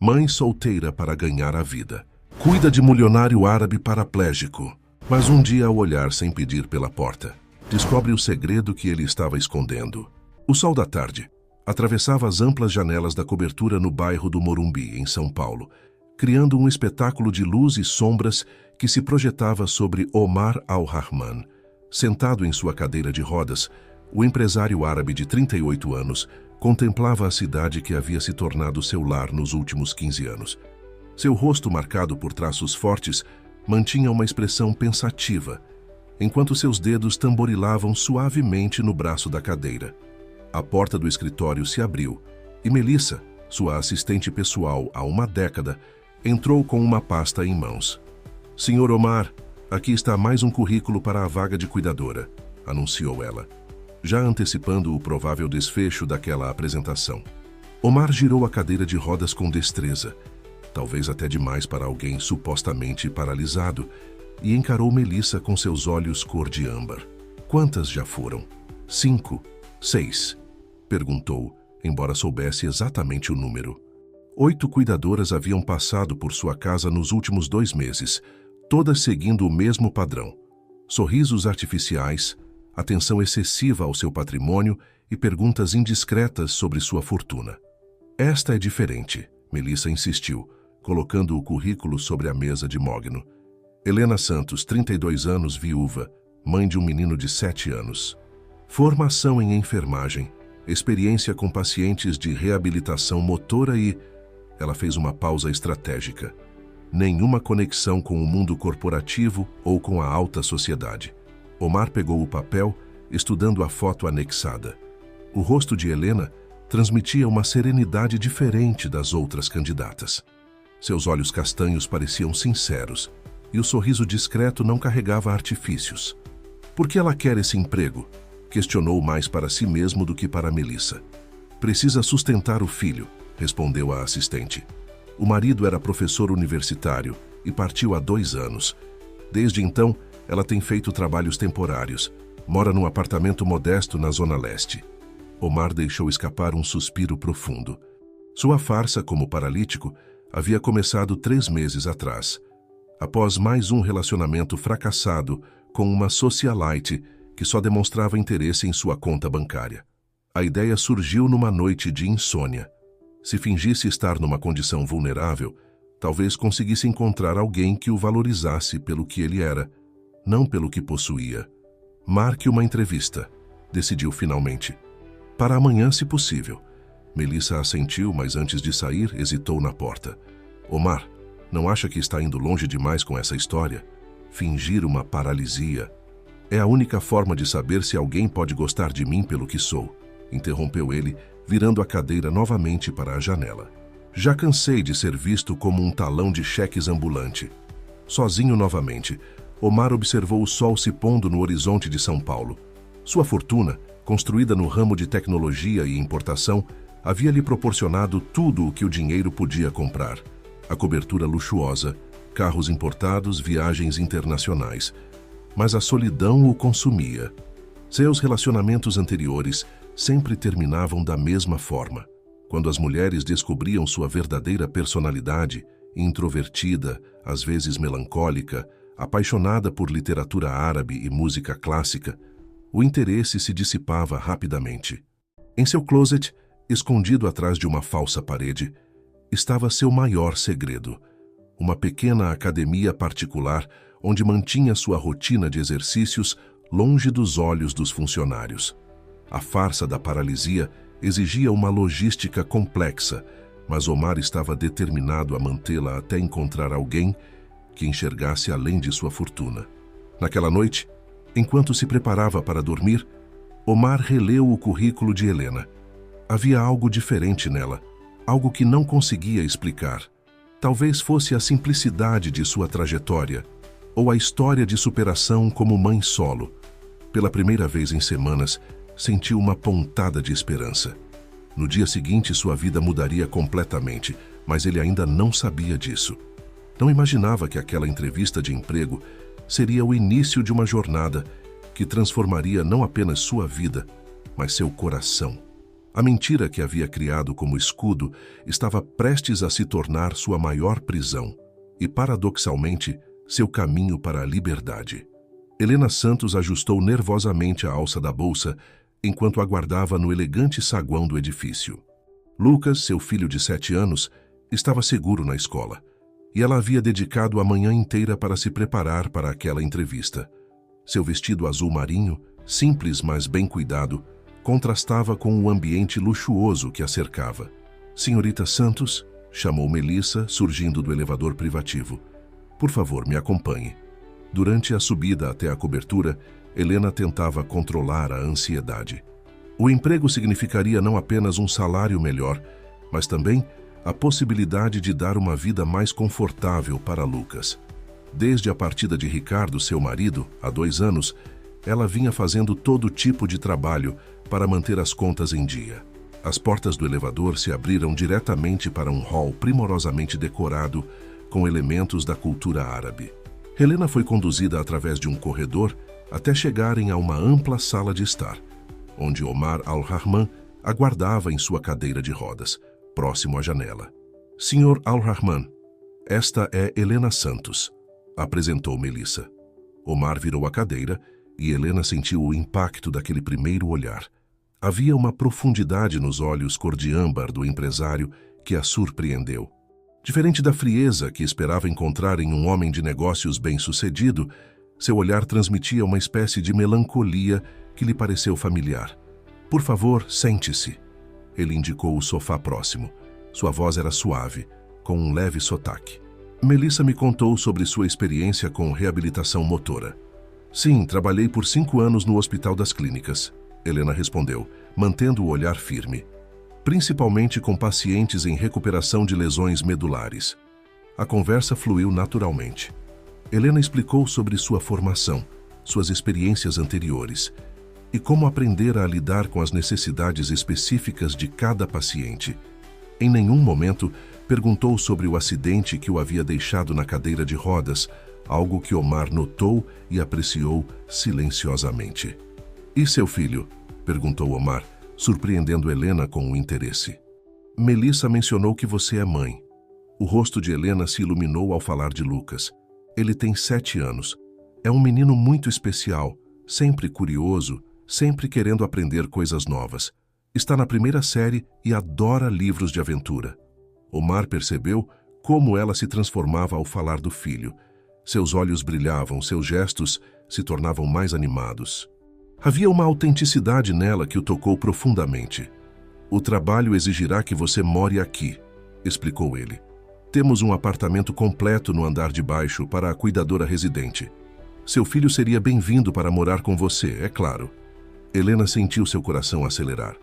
Mãe solteira para ganhar a vida. Cuida de milionário árabe paraplégico. Mas um dia, ao olhar sem pedir pela porta, descobre o segredo que ele estava escondendo. O sol da tarde atravessava as amplas janelas da cobertura no bairro do Morumbi, em São Paulo, criando um espetáculo de luz e sombras que se projetava sobre Omar Al-Rahman. Sentado em sua cadeira de rodas, o empresário árabe de 38 anos contemplava a cidade que havia se tornado seu lar nos últimos 15 anos. Seu rosto, marcado por traços fortes, mantinha uma expressão pensativa, enquanto seus dedos tamborilavam suavemente no braço da cadeira. A porta do escritório se abriu e Melissa, sua assistente pessoal há uma década, entrou com uma pasta em mãos. "Senhor Omar, aqui está mais um currículo para a vaga de cuidadora", anunciou ela, já antecipando o provável desfecho daquela apresentação. Omar girou a cadeira de rodas com destreza, talvez até demais para alguém supostamente paralisado, e encarou Melissa com seus olhos cor de âmbar. "Quantas já foram?" 5, 6, perguntou, embora soubesse exatamente o número. 8 cuidadoras haviam passado por sua casa nos últimos 2 meses, todas seguindo o mesmo padrão. Sorrisos artificiais, atenção excessiva ao seu patrimônio e perguntas indiscretas sobre sua fortuna. "Esta é diferente", Melissa insistiu, colocando o currículo sobre a mesa de mogno. Helena Santos, 32 anos, viúva, mãe de um menino de 7 anos. Formação em enfermagem, experiência com pacientes de reabilitação motora e... Ela fez uma pausa estratégica. Nenhuma conexão com o mundo corporativo ou com a alta sociedade. Omar pegou o papel, estudando a foto anexada. O rosto de Helena transmitia uma serenidade diferente das outras candidatas. Seus olhos castanhos pareciam sinceros, e o sorriso discreto não carregava artifícios. "Por que ela quer esse emprego?", questionou mais para si mesmo do que para Melissa. "Precisa sustentar o filho", respondeu a assistente. O marido era professor universitário e partiu há 2 anos. Desde então, ela tem feito trabalhos temporários. Mora num apartamento modesto na Zona Leste. Omar deixou escapar um suspiro profundo. Sua farsa como paralítico havia começado 3 meses atrás, após mais um relacionamento fracassado com uma socialite que só demonstrava interesse em sua conta bancária. A ideia surgiu numa noite de insônia. Se fingisse estar numa condição vulnerável, talvez conseguisse encontrar alguém que o valorizasse pelo que ele era, não pelo que possuía. "Marque uma entrevista", decidiu finalmente. "Para amanhã, se possível." Melissa assentiu, mas antes de sair, hesitou na porta. "Omar, não acha que está indo longe demais com essa história? Fingir uma paralisia. É a única forma de saber se alguém pode gostar de mim pelo que sou", interrompeu ele, virando a cadeira novamente para a janela. "Já cansei de ser visto como um talão de cheques ambulante." Sozinho novamente, Omar observou o sol se pondo no horizonte de São Paulo. Sua fortuna, construída no ramo de tecnologia e importação, havia lhe proporcionado tudo o que o dinheiro podia comprar. A cobertura luxuosa, carros importados, viagens internacionais. Mas a solidão o consumia. Seus relacionamentos anteriores sempre terminavam da mesma forma. Quando as mulheres descobriam sua verdadeira personalidade, introvertida, às vezes melancólica, apaixonada por literatura árabe e música clássica, o interesse se dissipava rapidamente. Em seu closet, escondido atrás de uma falsa parede, estava seu maior segredo, uma pequena academia particular onde mantinha sua rotina de exercícios longe dos olhos dos funcionários. A farsa da paralisia exigia uma logística complexa, mas Omar estava determinado a mantê-la até encontrar alguém que enxergasse além de sua fortuna. Naquela noite, enquanto se preparava para dormir, Omar releu o currículo de Helena. Havia algo diferente nela, algo que não conseguia explicar. Talvez fosse a simplicidade de sua trajetória, ou a história de superação como mãe solo. Pela primeira vez em semanas, sentiu uma pontada de esperança. No dia seguinte, sua vida mudaria completamente, mas ele ainda não sabia disso. Não imaginava que aquela entrevista de emprego seria o início de uma jornada que transformaria não apenas sua vida, mas seu coração. A mentira que havia criado como escudo estava prestes a se tornar sua maior prisão e, paradoxalmente, seu caminho para a liberdade. Helena Santos ajustou nervosamente a alça da bolsa enquanto aguardava no elegante saguão do edifício. Lucas, seu filho de 7 anos, estava seguro na escola, e ela havia dedicado a manhã inteira para se preparar para aquela entrevista. Seu vestido azul marinho, simples mas bem cuidado, contrastava com o ambiente luxuoso que a cercava. "Senhorita Santos", chamou Melissa, surgindo do elevador privativo. "Por favor, me acompanhe." Durante a subida até a cobertura, Helena tentava controlar a ansiedade. O emprego significaria não apenas um salário melhor, mas também a possibilidade de dar uma vida mais confortável para Lucas. Desde a partida de Ricardo, seu marido, há 2 anos, ela vinha fazendo todo tipo de trabalho para manter as contas em dia. As portas do elevador se abriram diretamente para um hall primorosamente decorado com elementos da cultura árabe. Helena foi conduzida através de um corredor até chegarem a uma ampla sala de estar, onde Omar Al-Rahman aguardava em sua cadeira de rodas, próximo à janela. "Sr. Al-Rahman, esta é Helena Santos", apresentou Melissa. Omar virou a cadeira e Helena sentiu o impacto daquele primeiro olhar. Havia uma profundidade nos olhos cor de âmbar do empresário que a surpreendeu. Diferente da frieza que esperava encontrar em um homem de negócios bem-sucedido, seu olhar transmitia uma espécie de melancolia que lhe pareceu familiar. "Por favor, sente-se." Ele indicou o sofá próximo. Sua voz era suave, com um leve sotaque. Melissa me contou sobre sua experiência com reabilitação motora. "Sim, trabalhei por 5 anos no Hospital das Clínicas", Helena respondeu, mantendo o olhar firme. "Principalmente com pacientes em recuperação de lesões medulares." A conversa fluiu naturalmente. Helena explicou sobre sua formação, suas experiências anteriores e como aprendera a lidar com as necessidades específicas de cada paciente. Em nenhum momento perguntou sobre o acidente que o havia deixado na cadeira de rodas, algo que Omar notou e apreciou silenciosamente. "E seu filho?", perguntou Omar, surpreendendo Helena com o interesse. "Melissa mencionou que você é mãe." O rosto de Helena se iluminou ao falar de Lucas. "Ele tem 7 anos. É um menino muito especial, sempre curioso, sempre querendo aprender coisas novas. Está na 1ª série e adora livros de aventura." Omar percebeu como ela se transformava ao falar do filho. Seus olhos brilhavam, seus gestos se tornavam mais animados. Havia uma autenticidade nela que o tocou profundamente. "O trabalho exigirá que você more aqui", explicou ele. "Temos um apartamento completo no andar de baixo para a cuidadora residente. Seu filho seria bem-vindo para morar com você, é claro." Helena sentiu seu coração acelerar.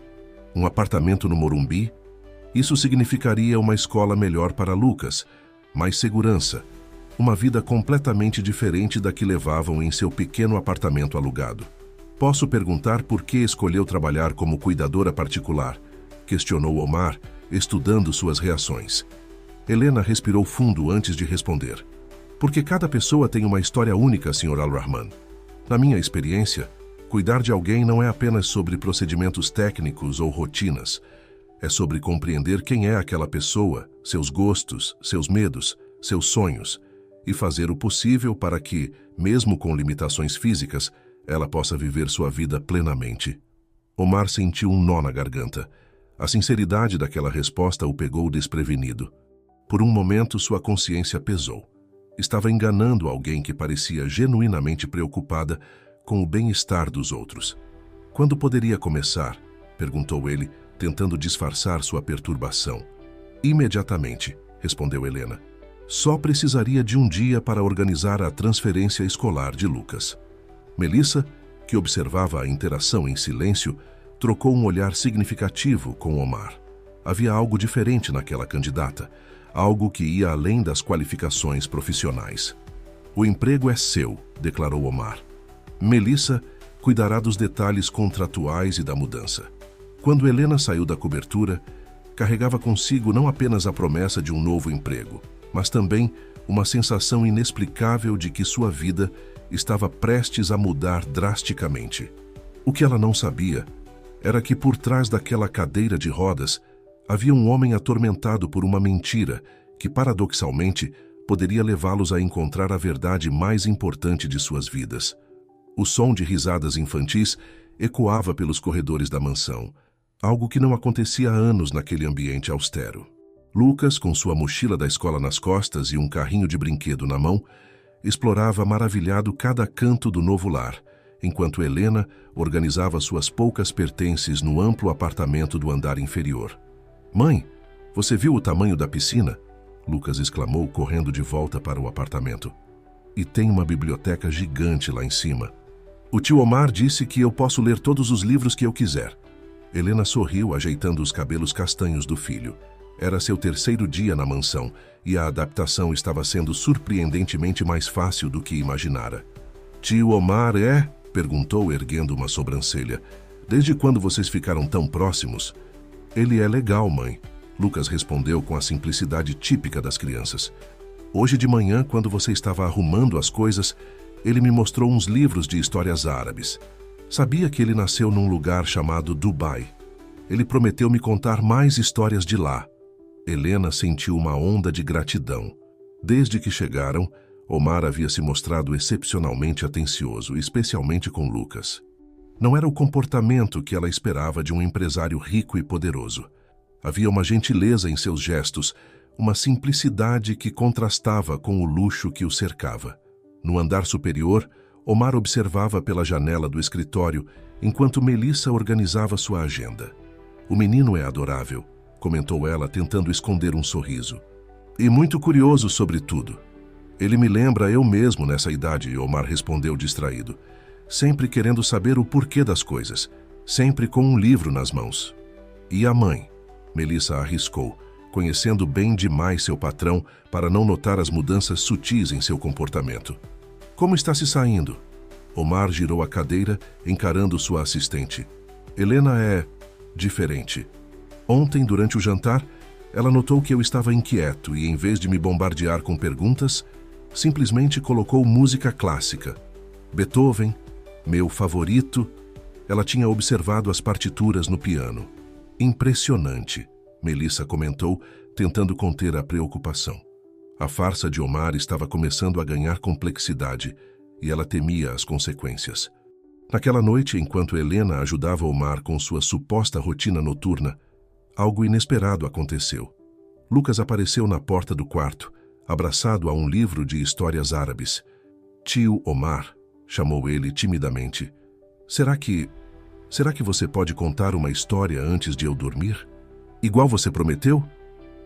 Um apartamento no Morumbi? Isso significaria uma escola melhor para Lucas, mais segurança, uma vida completamente diferente da que levavam em seu pequeno apartamento alugado. "Posso perguntar por que escolheu trabalhar como cuidadora particular?", questionou Omar, estudando suas reações. Helena respirou fundo antes de responder. "Porque cada pessoa tem uma história única, Sr. Al-Rahman. Na minha experiência, cuidar de alguém não é apenas sobre procedimentos técnicos ou rotinas. É sobre compreender quem é aquela pessoa, seus gostos, seus medos, seus sonhos, e fazer o possível para que, mesmo com limitações físicas, ela possa viver sua vida plenamente." Omar sentiu um nó na garganta. A sinceridade daquela resposta o pegou desprevenido. Por um momento, sua consciência pesou. Estava enganando alguém que parecia genuinamente preocupada com o bem-estar dos outros. "Quando poderia começar?", perguntou ele, tentando disfarçar sua perturbação. "Imediatamente", respondeu Helena. "Só precisaria de um dia para organizar a transferência escolar de Lucas." Melissa, que observava a interação em silêncio, trocou um olhar significativo com Omar. Havia algo diferente naquela candidata, algo que ia além das qualificações profissionais. "O emprego é seu", declarou Omar. "Melissa cuidará dos detalhes contratuais e da mudança." Quando Helena saiu da cobertura, carregava consigo não apenas a promessa de um novo emprego, mas também uma sensação inexplicável de que sua vida estava prestes a mudar drasticamente. O que ela não sabia era que por trás daquela cadeira de rodas havia um homem atormentado por uma mentira que, paradoxalmente, poderia levá-los a encontrar a verdade mais importante de suas vidas. O som de risadas infantis ecoava pelos corredores da mansão, algo que não acontecia há anos naquele ambiente austero. Lucas, com sua mochila da escola nas costas e um carrinho de brinquedo na mão, explorava maravilhado cada canto do novo lar, enquanto Helena organizava suas poucas pertences no amplo apartamento do andar inferior. "Mãe, você viu o tamanho da piscina?" Lucas exclamou, correndo de volta para o apartamento. "E tem uma biblioteca gigante lá em cima. O tio Omar disse que eu posso ler todos os livros que eu quiser." Helena sorriu, ajeitando os cabelos castanhos do filho. Era seu terceiro dia na mansão e a adaptação estava sendo surpreendentemente mais fácil do que imaginara. "Tio Omar é?" perguntou, erguendo uma sobrancelha. "Desde quando vocês ficaram tão próximos?" "Ele é legal, mãe," Lucas respondeu com a simplicidade típica das crianças. "Hoje de manhã, quando você estava arrumando as coisas, ele me mostrou uns livros de histórias árabes. Sabia que ele nasceu num lugar chamado Dubai. Ele prometeu me contar mais histórias de lá." Helena sentiu uma onda de gratidão. Desde que chegaram, Omar havia se mostrado excepcionalmente atencioso, especialmente com Lucas. Não era o comportamento que ela esperava de um empresário rico e poderoso. Havia uma gentileza em seus gestos, uma simplicidade que contrastava com o luxo que o cercava. No andar superior, Omar observava pela janela do escritório, enquanto Melissa organizava sua agenda. "O menino é adorável," comentou ela, tentando esconder um sorriso. "E muito curioso sobre tudo. Ele me lembra eu mesmo nessa idade," Omar respondeu distraído. "Sempre querendo saber o porquê das coisas, sempre com um livro nas mãos." "E a mãe?" Melissa arriscou, conhecendo bem demais seu patrão para não notar as mudanças sutis em seu comportamento. "Como está se saindo?" Omar girou a cadeira, encarando sua assistente. "Helena é diferente. Ontem, durante o jantar, ela notou que eu estava inquieto e, em vez de me bombardear com perguntas, simplesmente colocou música clássica. Beethoven, meu favorito." Ela tinha observado as partituras no piano. "Impressionante," Melissa comentou, tentando conter a preocupação. A farsa de Omar estava começando a ganhar complexidade e ela temia as consequências. Naquela noite, enquanto Helena ajudava Omar com sua suposta rotina noturna, algo inesperado aconteceu. Lucas apareceu na porta do quarto, abraçado a um livro de histórias árabes. "Tio Omar," chamou ele timidamente. Será que você pode contar uma história antes de eu dormir? Igual você prometeu?"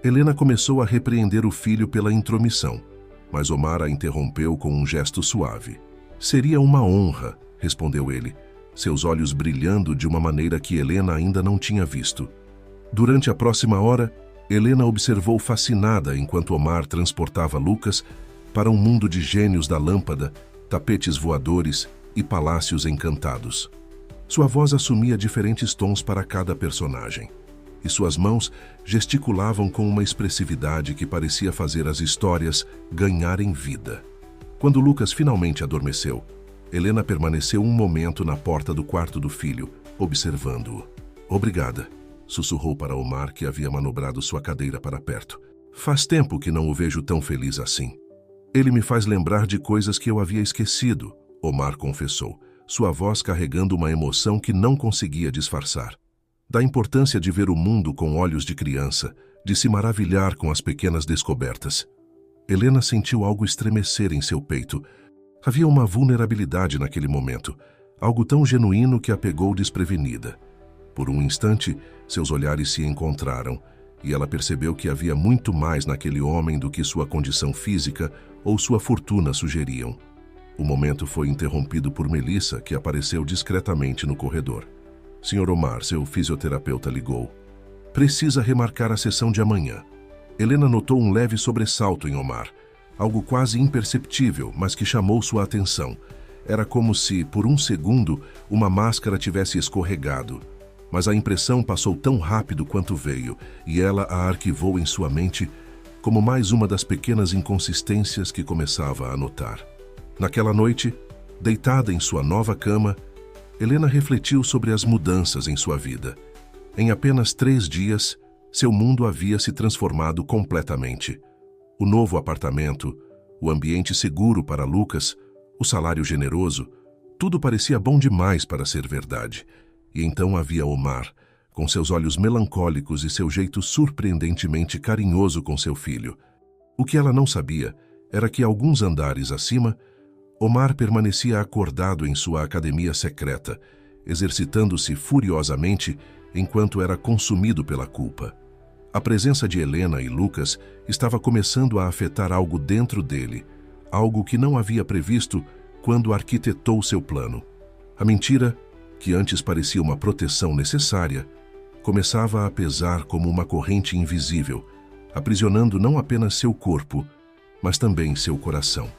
Helena começou a repreender o filho pela intromissão, mas Omar a interrompeu com um gesto suave. "Seria uma honra," respondeu ele, seus olhos brilhando de uma maneira que Helena ainda não tinha visto. Durante a próxima hora, Helena observou fascinada enquanto Omar transportava Lucas para um mundo de gênios da lâmpada, tapetes voadores e palácios encantados. Sua voz assumia diferentes tons para cada personagem, e suas mãos gesticulavam com uma expressividade que parecia fazer as histórias ganharem vida. Quando Lucas finalmente adormeceu, Helena permaneceu um momento na porta do quarto do filho, observando-o. "Obrigada," sussurrou para Omar, que havia manobrado sua cadeira para perto. "Faz tempo que não o vejo tão feliz assim." "Ele me faz lembrar de coisas que eu havia esquecido," Omar confessou, sua voz carregando uma emoção que não conseguia disfarçar. Da importância de ver o mundo com olhos de criança, de se maravilhar com as pequenas descobertas. Helena sentiu algo estremecer em seu peito. Havia uma vulnerabilidade naquele momento, algo tão genuíno que a pegou desprevenida. Por um instante, seus olhares se encontraram, e ela percebeu que havia muito mais naquele homem do que sua condição física ou sua fortuna sugeriam. O momento foi interrompido por Melissa, que apareceu discretamente no corredor. "Sr. Omar, seu fisioterapeuta ligou. Precisa remarcar a sessão de amanhã." Helena notou um leve sobressalto em Omar, algo quase imperceptível, mas que chamou sua atenção. Era como se, por um segundo, uma máscara tivesse escorregado. Mas a impressão passou tão rápido quanto veio, e ela a arquivou em sua mente como mais uma das pequenas inconsistências que começava a notar. Naquela noite, deitada em sua nova cama, Helena refletiu sobre as mudanças em sua vida. Em apenas 3 dias, seu mundo havia se transformado completamente. O novo apartamento, o ambiente seguro para Lucas, o salário generoso, tudo parecia bom demais para ser verdade. E então havia Omar, com seus olhos melancólicos e seu jeito surpreendentemente carinhoso com seu filho. O que ela não sabia era que, alguns andares acima, Omar permanecia acordado em sua academia secreta, exercitando-se furiosamente enquanto era consumido pela culpa. A presença de Helena e Lucas estava começando a afetar algo dentro dele, algo que não havia previsto quando arquitetou seu plano. A mentira, que antes parecia uma proteção necessária, começava a pesar como uma corrente invisível, aprisionando não apenas seu corpo, mas também seu coração.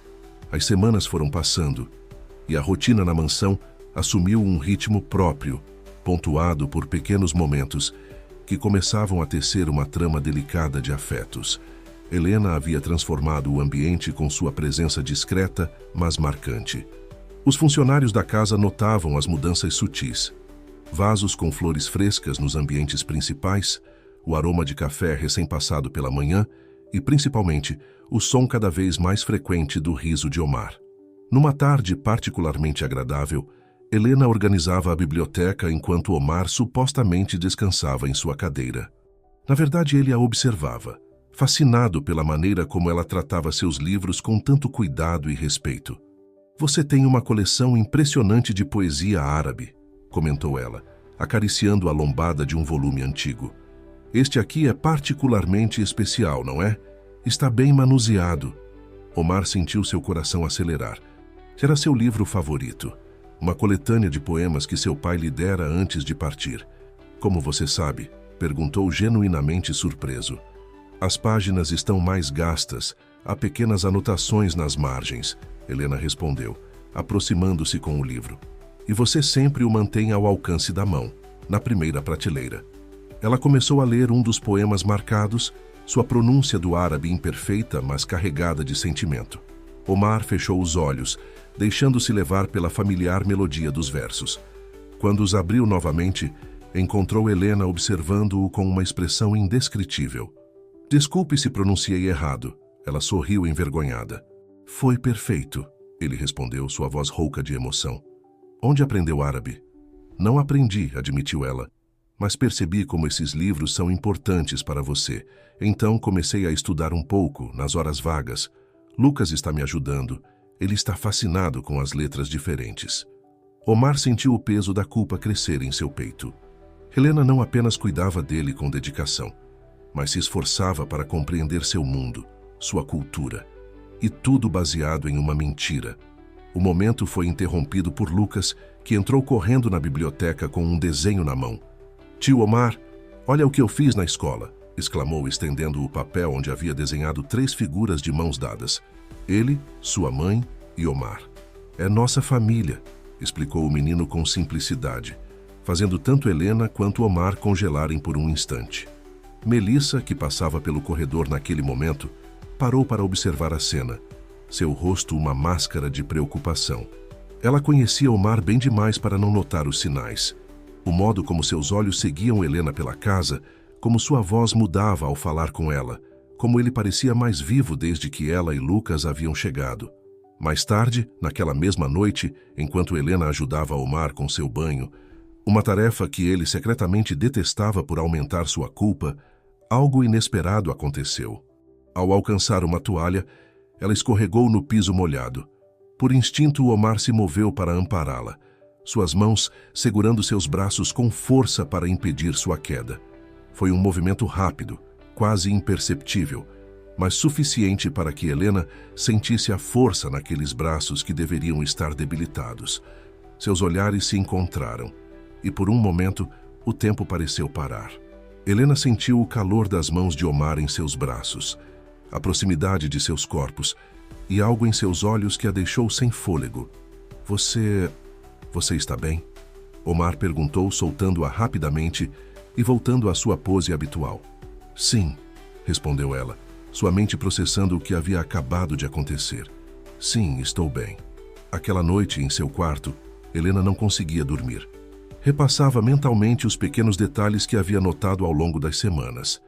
As semanas foram passando e a rotina na mansão assumiu um ritmo próprio, pontuado por pequenos momentos que começavam a tecer uma trama delicada de afetos. Helena havia transformado o ambiente com sua presença discreta, mas marcante. Os funcionários da casa notavam as mudanças sutis. Vasos com flores frescas nos ambientes principais, o aroma de café recém-passado pela manhã e, principalmente, o som cada vez mais frequente do riso de Omar. Numa tarde particularmente agradável, Helena organizava a biblioteca enquanto Omar supostamente descansava em sua cadeira. Na verdade, ele a observava, fascinado pela maneira como ela tratava seus livros com tanto cuidado e respeito. "Você tem uma coleção impressionante de poesia árabe", comentou ela, acariciando a lombada de um volume antigo. "Este aqui é particularmente especial, não é? Está bem manuseado." Omar sentiu seu coração acelerar. Era seu livro favorito, uma coletânea de poemas que seu pai lhe dera antes de partir. "Como você sabe?", perguntou genuinamente surpreso. "As páginas estão mais gastas, há pequenas anotações nas margens", Helena respondeu, aproximando-se com o livro. "E você sempre o mantém ao alcance da mão, na primeira prateleira." Ela começou a ler um dos poemas marcados, sua pronúncia do árabe imperfeita, mas carregada de sentimento. Omar fechou os olhos, deixando-se levar pela familiar melodia dos versos. Quando os abriu novamente, encontrou Helena observando-o com uma expressão indescritível. "Desculpe se pronunciei errado", ela sorriu envergonhada. "Foi perfeito", ele respondeu, sua voz rouca de emoção. "Onde aprendeu árabe?" "Não aprendi", admitiu ela, "mas percebi como esses livros são importantes para você. Então comecei a estudar um pouco, nas horas vagas. Lucas está me ajudando. Ele está fascinado com as letras diferentes." Omar sentiu o peso da culpa crescer em seu peito. Helena não apenas cuidava dele com dedicação, mas se esforçava para compreender seu mundo, sua cultura, e tudo baseado em uma mentira. O momento foi interrompido por Lucas, que entrou correndo na biblioteca com um desenho na mão. "Tio Omar, olha o que eu fiz na escola", exclamou, estendendo o papel onde havia desenhado 3 figuras de mãos dadas. Ele, sua mãe e Omar. "É nossa família", explicou o menino com simplicidade, fazendo tanto Helena quanto Omar congelarem por um instante. Melissa, que passava pelo corredor naquele momento, parou para observar a cena, seu rosto uma máscara de preocupação. Ela conhecia Omar bem demais para não notar os sinais. O modo como seus olhos seguiam Helena pela casa, como sua voz mudava ao falar com ela, como ele parecia mais vivo desde que ela e Lucas haviam chegado. Mais tarde, naquela mesma noite, enquanto Helena ajudava Omar com seu banho, uma tarefa que ele secretamente detestava por aumentar sua culpa, algo inesperado aconteceu. Ao alcançar uma toalha, ela escorregou no piso molhado. Por instinto, Omar se moveu para ampará-la, suas mãos segurando seus braços com força para impedir sua queda. Foi um movimento rápido, quase imperceptível, mas suficiente para que Helena sentisse a força naqueles braços que deveriam estar debilitados. Seus olhares se encontraram, e por um momento o tempo pareceu parar. Helena sentiu o calor das mãos de Omar em seus braços, a proximidade de seus corpos e algo em seus olhos que a deixou sem fôlego. Você está bem?" Omar perguntou, soltando-a rapidamente e voltando à sua pose habitual. "Sim", respondeu ela, sua mente processando o que havia acabado de acontecer. "Sim, estou bem." Aquela noite, em seu quarto, Helena não conseguia dormir. Repassava mentalmente os pequenos detalhes que havia notado ao longo das semanas.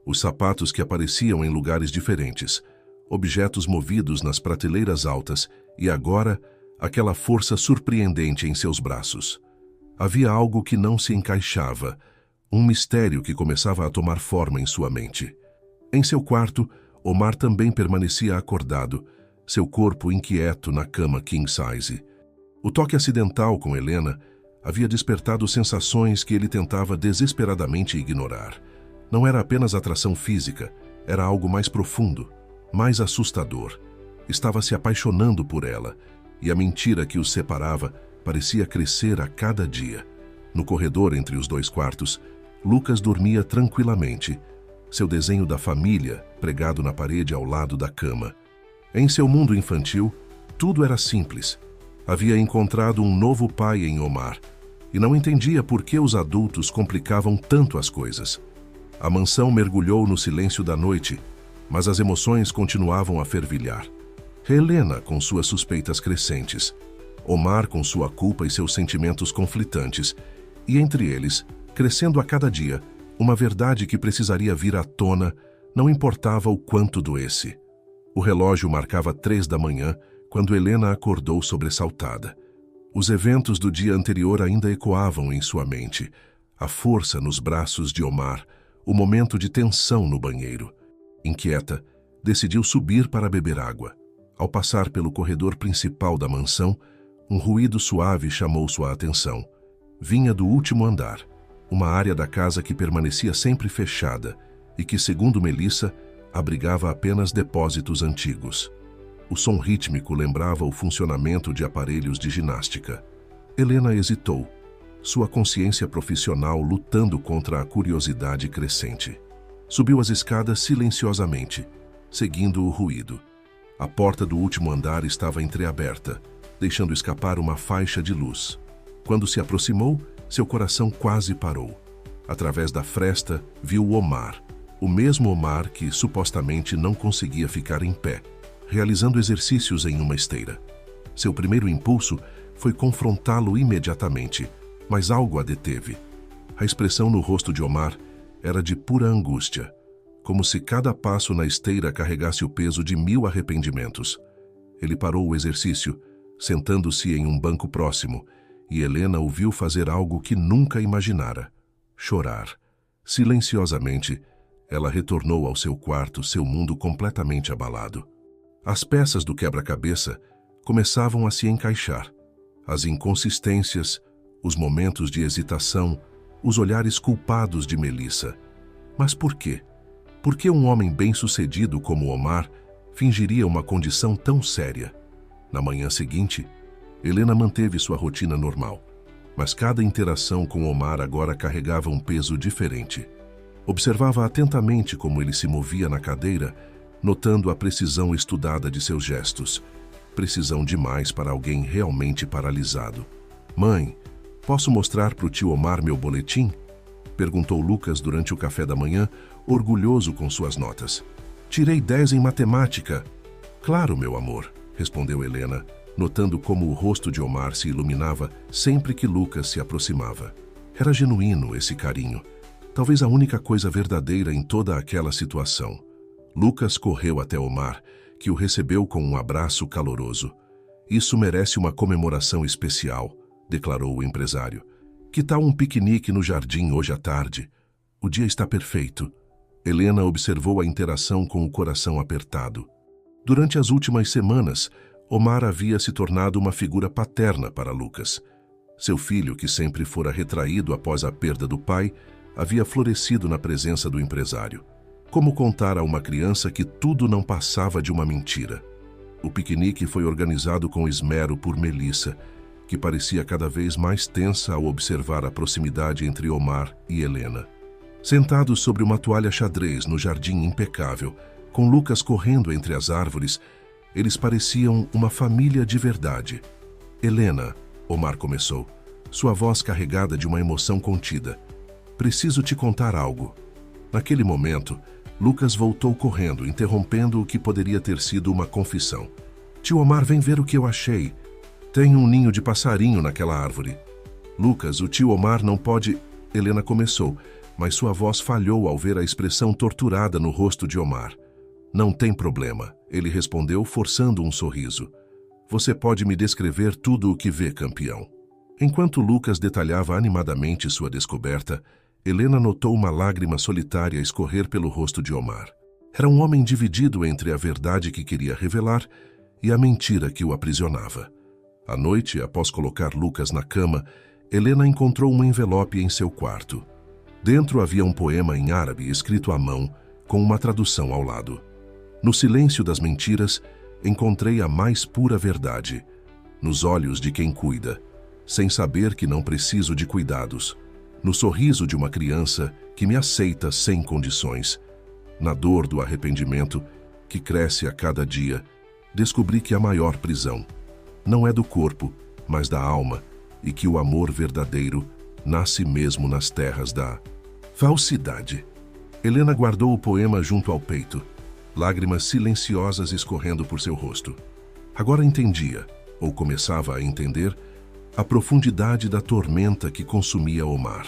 Os sapatos que apareciam em lugares diferentes, objetos movidos nas prateleiras altas e agora aquela força surpreendente em seus braços. Havia algo que não se encaixava, um mistério que começava a tomar forma em sua mente. Em seu quarto, Omar também permanecia acordado, seu corpo inquieto na cama king size. O toque acidental com Helena havia despertado sensações que ele tentava desesperadamente ignorar. Não era apenas atração física, era algo mais profundo, mais assustador. Estava se apaixonando por ela, e a mentira que os separava parecia crescer a cada dia. No corredor entre os dois quartos, Lucas dormia tranquilamente, seu desenho da família pregado na parede ao lado da cama. Em seu mundo infantil, tudo era simples. Havia encontrado um novo pai em Omar e não entendia por que os adultos complicavam tanto as coisas. A mansão mergulhou no silêncio da noite, mas as emoções continuavam a fervilhar. Helena com suas suspeitas crescentes, Omar com sua culpa e seus sentimentos conflitantes, e entre eles, crescendo a cada dia, uma verdade que precisaria vir à tona, não importava o quanto doesse. O relógio marcava 3 da manhã, quando Helena acordou sobressaltada. Os eventos do dia anterior ainda ecoavam em sua mente. A força nos braços de Omar, o momento de tensão no banheiro. Inquieta, decidiu subir para beber água. Ao passar pelo corredor principal da mansão, um ruído suave chamou sua atenção. Vinha do último andar, uma área da casa que permanecia sempre fechada e que, segundo Melissa, abrigava apenas depósitos antigos. O som rítmico lembrava o funcionamento de aparelhos de ginástica. Helena hesitou, sua consciência profissional lutando contra a curiosidade crescente. Subiu as escadas silenciosamente, seguindo o ruído. A porta do último andar estava entreaberta, deixando escapar uma faixa de luz. Quando se aproximou, seu coração quase parou. Através da fresta, viu Omar, o mesmo Omar que supostamente não conseguia ficar em pé, realizando exercícios em uma esteira. Seu primeiro impulso foi confrontá-lo imediatamente, mas algo a deteve. A expressão no rosto de Omar era de pura angústia, como se cada passo na esteira carregasse o peso de 1000 arrependimentos. Ele parou o exercício, sentando-se em um banco próximo, e Helena o viu fazer algo que nunca imaginara: chorar. Silenciosamente, ela retornou ao seu quarto, seu mundo completamente abalado. As peças do quebra-cabeça começavam a se encaixar. As inconsistências, os momentos de hesitação, os olhares culpados de Melissa. Mas por quê? Por que um homem bem-sucedido como Omar fingiria uma condição tão séria? Na manhã seguinte, Helena manteve sua rotina normal, mas cada interação com Omar agora carregava um peso diferente. Observava atentamente como ele se movia na cadeira, notando a precisão estudada de seus gestos. Precisão demais para alguém realmente paralisado. "Mãe, posso mostrar para o tio Omar meu boletim?" perguntou Lucas durante o café da manhã, orgulhoso com suas notas. "Tirei 10 em matemática." "Claro, meu amor", respondeu Helena, notando como o rosto de Omar se iluminava sempre que Lucas se aproximava. Era genuíno esse carinho, talvez a única coisa verdadeira em toda aquela situação. Lucas correu até Omar, que o recebeu com um abraço caloroso. "Isso merece uma comemoração especial", declarou o empresário. "Que tal um piquenique no jardim hoje à tarde? O dia está perfeito." Helena observou a interação com o coração apertado. Durante as últimas semanas, Omar havia se tornado uma figura paterna para Lucas. Seu filho, que sempre fora retraído após a perda do pai, havia florescido na presença do empresário. Como contar a uma criança que tudo não passava de uma mentira? O piquenique foi organizado com esmero por Melissa, que parecia cada vez mais tensa ao observar a proximidade entre Omar e Helena. Sentados sobre uma toalha xadrez no jardim impecável, com Lucas correndo entre as árvores, eles pareciam uma família de verdade. "Helena", Omar começou, sua voz carregada de uma emoção contida. "Preciso te contar algo." Naquele momento, Lucas voltou correndo, interrompendo o que poderia ter sido uma confissão. "Tio Omar, vem ver o que eu achei." Tem um ninho de passarinho naquela árvore. Lucas, o tio Omar não pode... Helena começou, mas sua voz falhou ao ver a expressão torturada no rosto de Omar. Não tem problema, ele respondeu, forçando um sorriso. Você pode me descrever tudo o que vê, campeão. Enquanto Lucas detalhava animadamente sua descoberta, Helena notou uma lágrima solitária escorrer pelo rosto de Omar. Era um homem dividido entre a verdade que queria revelar e a mentira que o aprisionava. À noite, após colocar Lucas na cama, Helena encontrou um envelope em seu quarto. Dentro havia um poema em árabe escrito à mão, com uma tradução ao lado. No silêncio das mentiras, encontrei a mais pura verdade, nos olhos de quem cuida, sem saber que não preciso de cuidados, no sorriso de uma criança que me aceita sem condições, na dor do arrependimento que cresce a cada dia, descobri que a maior prisão não é do corpo, mas da alma, e que o amor verdadeiro nasce mesmo nas terras da falsidade. Helena guardou o poema junto ao peito, lágrimas silenciosas escorrendo por seu rosto. Agora entendia, ou começava a entender, a profundidade da tormenta que consumia Omar.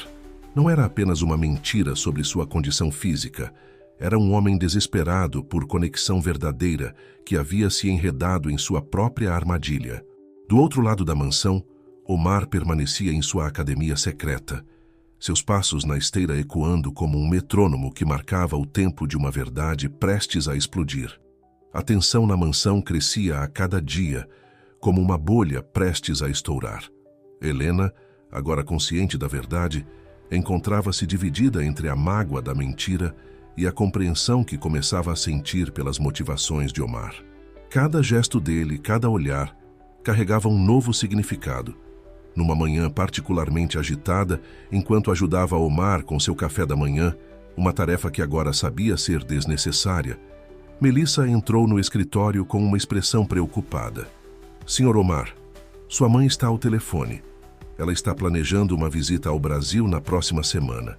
Não era apenas uma mentira sobre sua condição física, era um homem desesperado por conexão verdadeira que havia se enredado em sua própria armadilha. Do outro lado da mansão, Omar permanecia em sua academia secreta, seus passos na esteira ecoando como um metrônomo que marcava o tempo de uma verdade prestes a explodir. A tensão na mansão crescia a cada dia, como uma bolha prestes a estourar. Helena, agora consciente da verdade, encontrava-se dividida entre a mágoa da mentira e a compreensão que começava a sentir pelas motivações de Omar. Cada gesto dele, cada olhar, carregava um novo significado. Numa manhã particularmente agitada, enquanto ajudava Omar com seu café da manhã, uma tarefa que agora sabia ser desnecessária, Melissa entrou no escritório com uma expressão preocupada. Senhor Omar, sua mãe está ao telefone. Ela está planejando uma visita ao Brasil na próxima semana.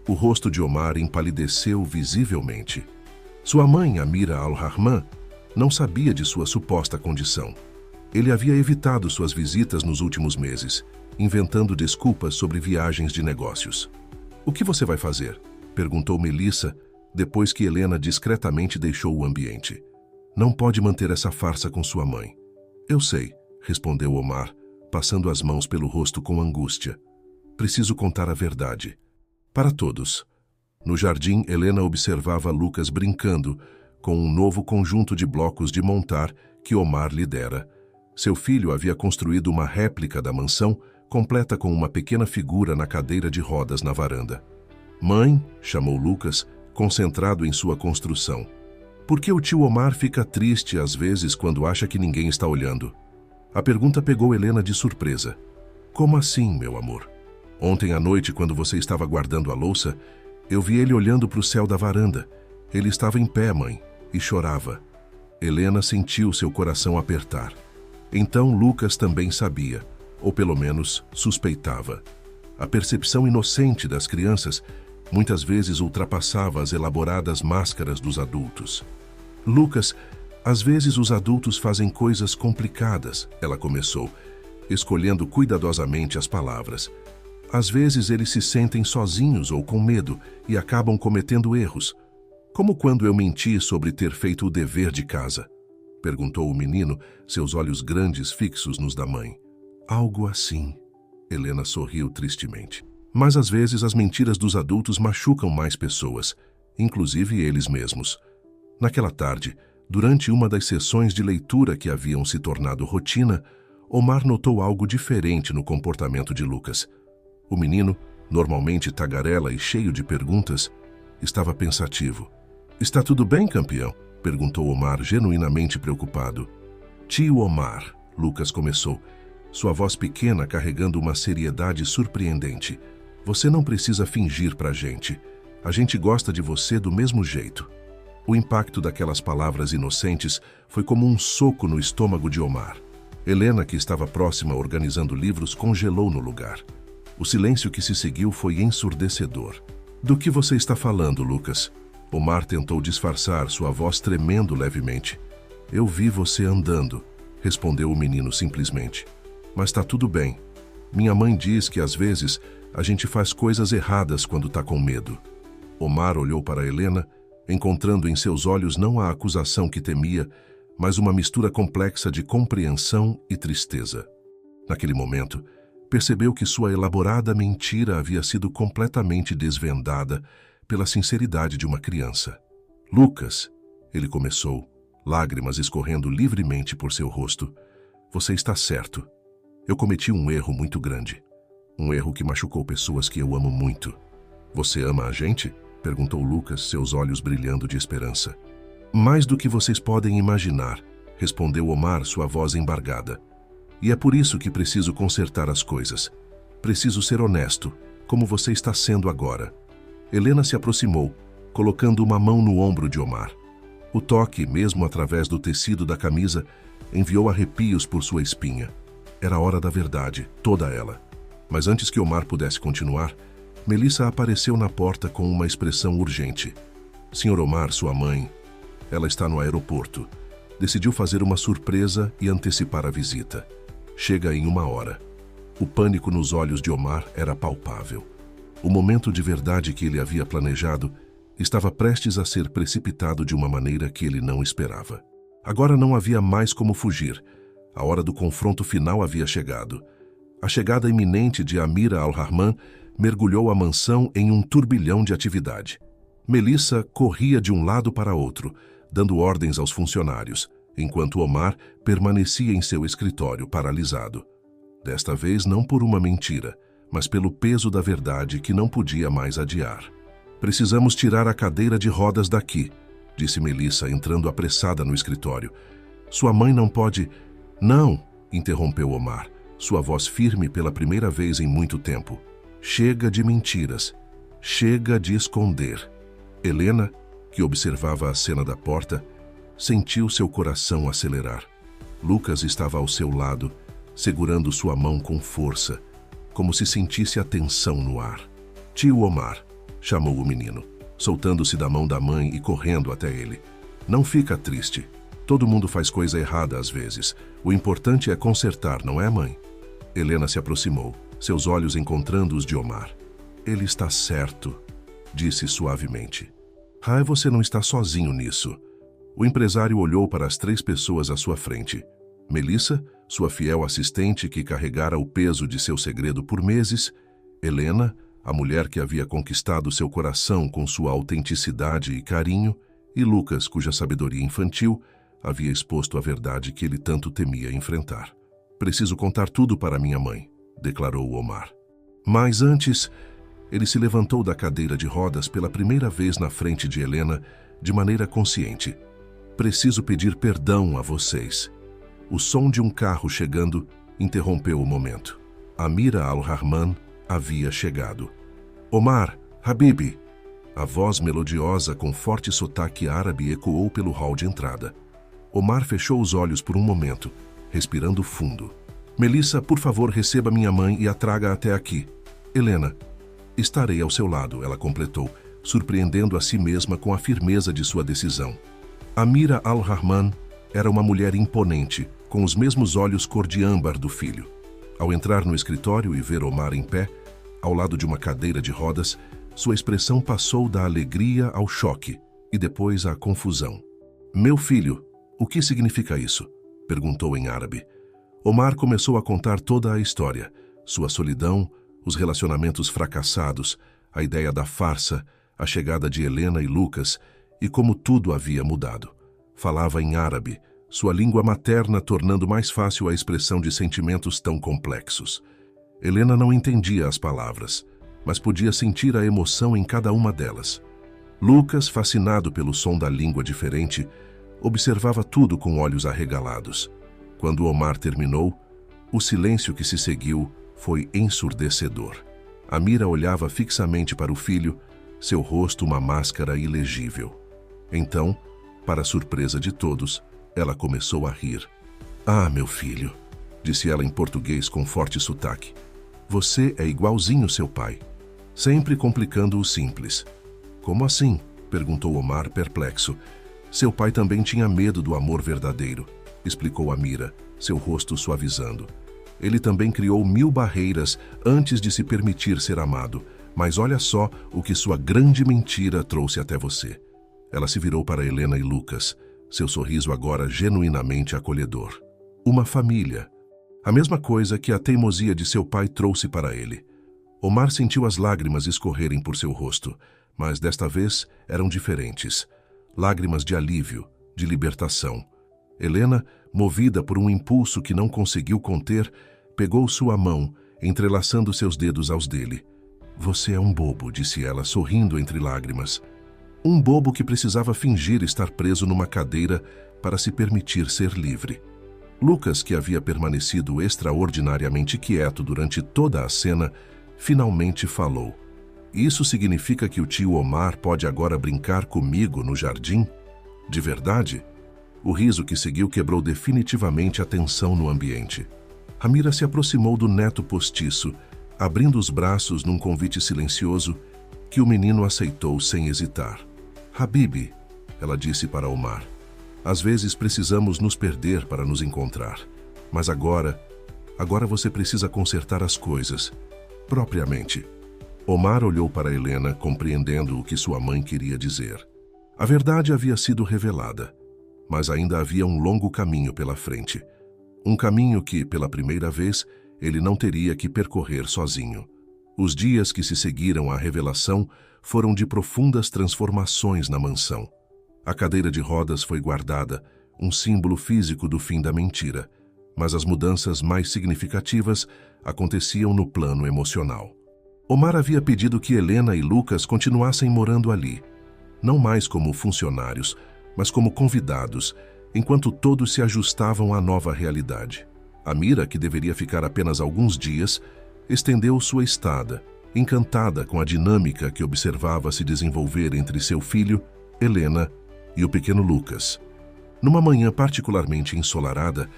O rosto de Omar empalideceu visivelmente. Sua mãe, Amira Al-Rahman, não sabia de sua suposta condição. Ele havia evitado suas visitas nos últimos meses, inventando desculpas sobre viagens de negócios. O que você vai fazer? Perguntou Melissa, depois que Helena discretamente deixou o ambiente. Não pode manter essa farsa com sua mãe. Eu sei, respondeu Omar, passando as mãos pelo rosto com angústia. Preciso contar a verdade. Para todos. No jardim, Helena observava Lucas brincando com um novo conjunto de blocos de montar que Omar lhe dera. Seu filho havia construído uma réplica da mansão, completa com uma pequena figura na cadeira de rodas na varanda. Mãe, chamou Lucas, concentrado em sua construção. Por que o tio Omar fica triste às vezes quando acha que ninguém está olhando? A pergunta pegou Helena de surpresa. Como assim, meu amor? Ontem à noite, quando você estava guardando a louça, eu vi ele olhando para o céu da varanda. Ele estava em pé, mãe, e chorava. Helena sentiu seu coração apertar. Então Lucas também sabia, ou pelo menos suspeitava. A percepção inocente das crianças muitas vezes ultrapassava as elaboradas máscaras dos adultos. Lucas, às vezes os adultos fazem coisas complicadas, ela começou, escolhendo cuidadosamente as palavras. Às vezes eles se sentem sozinhos ou com medo e acabam cometendo erros. Como quando eu menti sobre ter feito o dever de casa? Perguntou o menino, seus olhos grandes fixos nos da mãe. Algo assim. Helena sorriu tristemente. Mas às vezes as mentiras dos adultos machucam mais pessoas, inclusive eles mesmos. Naquela tarde, durante uma das sessões de leitura que haviam se tornado rotina, Omar notou algo diferente no comportamento de Lucas. O menino, normalmente tagarela e cheio de perguntas, estava pensativo. Está tudo bem, campeão? Perguntou Omar, genuinamente preocupado. Tio Omar, Lucas começou, sua voz pequena carregando uma seriedade surpreendente. Você não precisa fingir pra gente. A gente gosta de você do mesmo jeito. O impacto daquelas palavras inocentes foi como um soco no estômago de Omar. Helena, que estava próxima organizando livros, congelou no lugar. O silêncio que se seguiu foi ensurdecedor. Do que você está falando, Lucas? Omar tentou disfarçar, sua voz tremendo levemente. Eu vi você andando, respondeu o menino simplesmente. Mas tá tudo bem. Minha mãe diz que às vezes a gente faz coisas erradas quando tá com medo. Omar olhou para Helena, encontrando em seus olhos não a acusação que temia, mas uma mistura complexa de compreensão e tristeza. Naquele momento, percebeu que sua elaborada mentira havia sido completamente desvendada pela sinceridade de uma criança. Lucas, ele começou, lágrimas escorrendo livremente por seu rosto. Você está certo. Eu cometi um erro muito grande. Um erro que machucou pessoas que eu amo muito. Você ama a gente? Perguntou Lucas, seus olhos brilhando de esperança. Mais do que vocês podem imaginar, respondeu Omar, sua voz embargada. E é por isso que preciso consertar as coisas. Preciso ser honesto, como você está sendo agora. Helena se aproximou, colocando uma mão no ombro de Omar. O toque, mesmo através do tecido da camisa, enviou arrepios por sua espinha. Era a hora da verdade, toda ela. Mas antes que Omar pudesse continuar, Melissa apareceu na porta com uma expressão urgente. Senhor Omar, sua mãe, ela está no aeroporto. Decidiu fazer uma surpresa e antecipar a visita. Chega em 1 hora. O pânico nos olhos de Omar era palpável. O momento de verdade que ele havia planejado estava prestes a ser precipitado de uma maneira que ele não esperava. Agora não havia mais como fugir. A hora do confronto final havia chegado. A chegada iminente de Amira Al-Rahman mergulhou a mansão em um turbilhão de atividade. Melissa corria de um lado para outro, dando ordens aos funcionários, enquanto Omar permanecia em seu escritório paralisado. Desta vez não por uma mentira, mas pelo peso da verdade que não podia mais adiar. Precisamos tirar a cadeira de rodas daqui, disse Melissa, entrando apressada no escritório. Sua mãe não pode... Não, interrompeu Omar, sua voz firme pela primeira vez em muito tempo. Chega de mentiras. Chega de esconder. Helena, que observava a cena da porta, sentiu seu coração acelerar. Lucas estava ao seu lado, segurando sua mão com força, como se sentisse a tensão no ar. Tio Omar, chamou o menino, soltando-se da mão da mãe e correndo até ele. Não fica triste. Todo mundo faz coisa errada às vezes. O importante é consertar, não é, mãe? Helena se aproximou, seus olhos encontrando os de Omar. Ele está certo, disse suavemente. Você não está sozinho nisso. O empresário olhou para as 3 pessoas à sua frente. Melissa, sua fiel assistente que carregara o peso de seu segredo por meses. Helena, a mulher que havia conquistado seu coração com sua autenticidade e carinho. E Lucas, cuja sabedoria infantil havia exposto a verdade que ele tanto temia enfrentar. Preciso contar tudo para minha mãe, declarou Omar. Mas antes, ele se levantou da cadeira de rodas pela primeira vez na frente de Helena, de maneira consciente. Preciso pedir perdão a vocês. O som de um carro chegando interrompeu o momento. Amira Al-Rahman havia chegado. Omar, Habibi! A voz melodiosa com forte sotaque árabe ecoou pelo hall de entrada. Omar fechou os olhos por um momento, respirando fundo. Melissa, por favor, receba minha mãe e a traga até aqui. Helena, estarei ao seu lado, ela completou, surpreendendo a si mesma com a firmeza de sua decisão. Amira Al-Rahman era uma mulher imponente, com os mesmos olhos cor de âmbar do filho. Ao entrar no escritório e ver Omar em pé, ao lado de uma cadeira de rodas, sua expressão passou da alegria ao choque e depois à confusão. Meu filho, o que significa isso? Perguntou em árabe. Omar começou a contar toda a história, sua solidão, os relacionamentos fracassados, a ideia da farsa, a chegada de Helena e Lucas e como tudo havia mudado. Falava em árabe, sua língua materna tornando mais fácil a expressão de sentimentos tão complexos. Helena não entendia as palavras, mas podia sentir a emoção em cada uma delas. Lucas, fascinado pelo som da língua diferente, observava tudo com olhos arregalados. Quando Omar terminou, o silêncio que se seguiu foi ensurdecedor. Amira olhava fixamente para o filho, seu rosto uma máscara ilegível. Então, para surpresa de todos, ela começou a rir. Ah, meu filho, disse ela em português com forte sotaque. Você é igualzinho seu pai, sempre complicando o simples. Como assim? Perguntou Omar, perplexo. Seu pai também tinha medo do amor verdadeiro, explicou Amira, seu rosto suavizando. Ele também criou 1000 barreiras antes de se permitir ser amado. Mas olha só o que sua grande mentira trouxe até você. Ela se virou para Helena e Lucas, seu sorriso agora genuinamente acolhedor. Uma família. A mesma coisa que a teimosia de seu pai trouxe para ele. Omar sentiu as lágrimas escorrerem por seu rosto, mas desta vez eram diferentes. Lágrimas de alívio, de libertação. Helena, movida por um impulso que não conseguiu conter, pegou sua mão, entrelaçando seus dedos aos dele. Você é um bobo, disse ela, sorrindo entre lágrimas. Um bobo que precisava fingir estar preso numa cadeira para se permitir ser livre. Lucas, que havia permanecido extraordinariamente quieto durante toda a cena, finalmente falou. Isso significa que o tio Omar pode agora brincar comigo no jardim? De verdade? O riso que seguiu quebrou definitivamente a tensão no ambiente. Amira se aproximou do neto postiço, abrindo os braços num convite silencioso que o menino aceitou sem hesitar. Habibi, ela disse para Omar, às vezes precisamos nos perder para nos encontrar. Mas agora você precisa consertar as coisas, propriamente. Omar olhou para Helena, compreendendo o que sua mãe queria dizer. A verdade havia sido revelada, mas ainda havia um longo caminho pela frente. Um caminho que, pela primeira vez, ele não teria que percorrer sozinho. Os dias que se seguiram à revelação foram de profundas transformações na mansão. A cadeira de rodas foi guardada, um símbolo físico do fim da mentira, mas as mudanças mais significativas aconteciam no plano emocional. Omar havia pedido que Helena e Lucas continuassem morando ali, não mais como funcionários, mas como convidados, enquanto todos se ajustavam à nova realidade. Amira, que deveria ficar apenas alguns dias, estendeu sua estada, encantada com a dinâmica que observava se desenvolver entre seu filho, Helena, e o pequeno Lucas. Numa manhã particularmente ensolarada,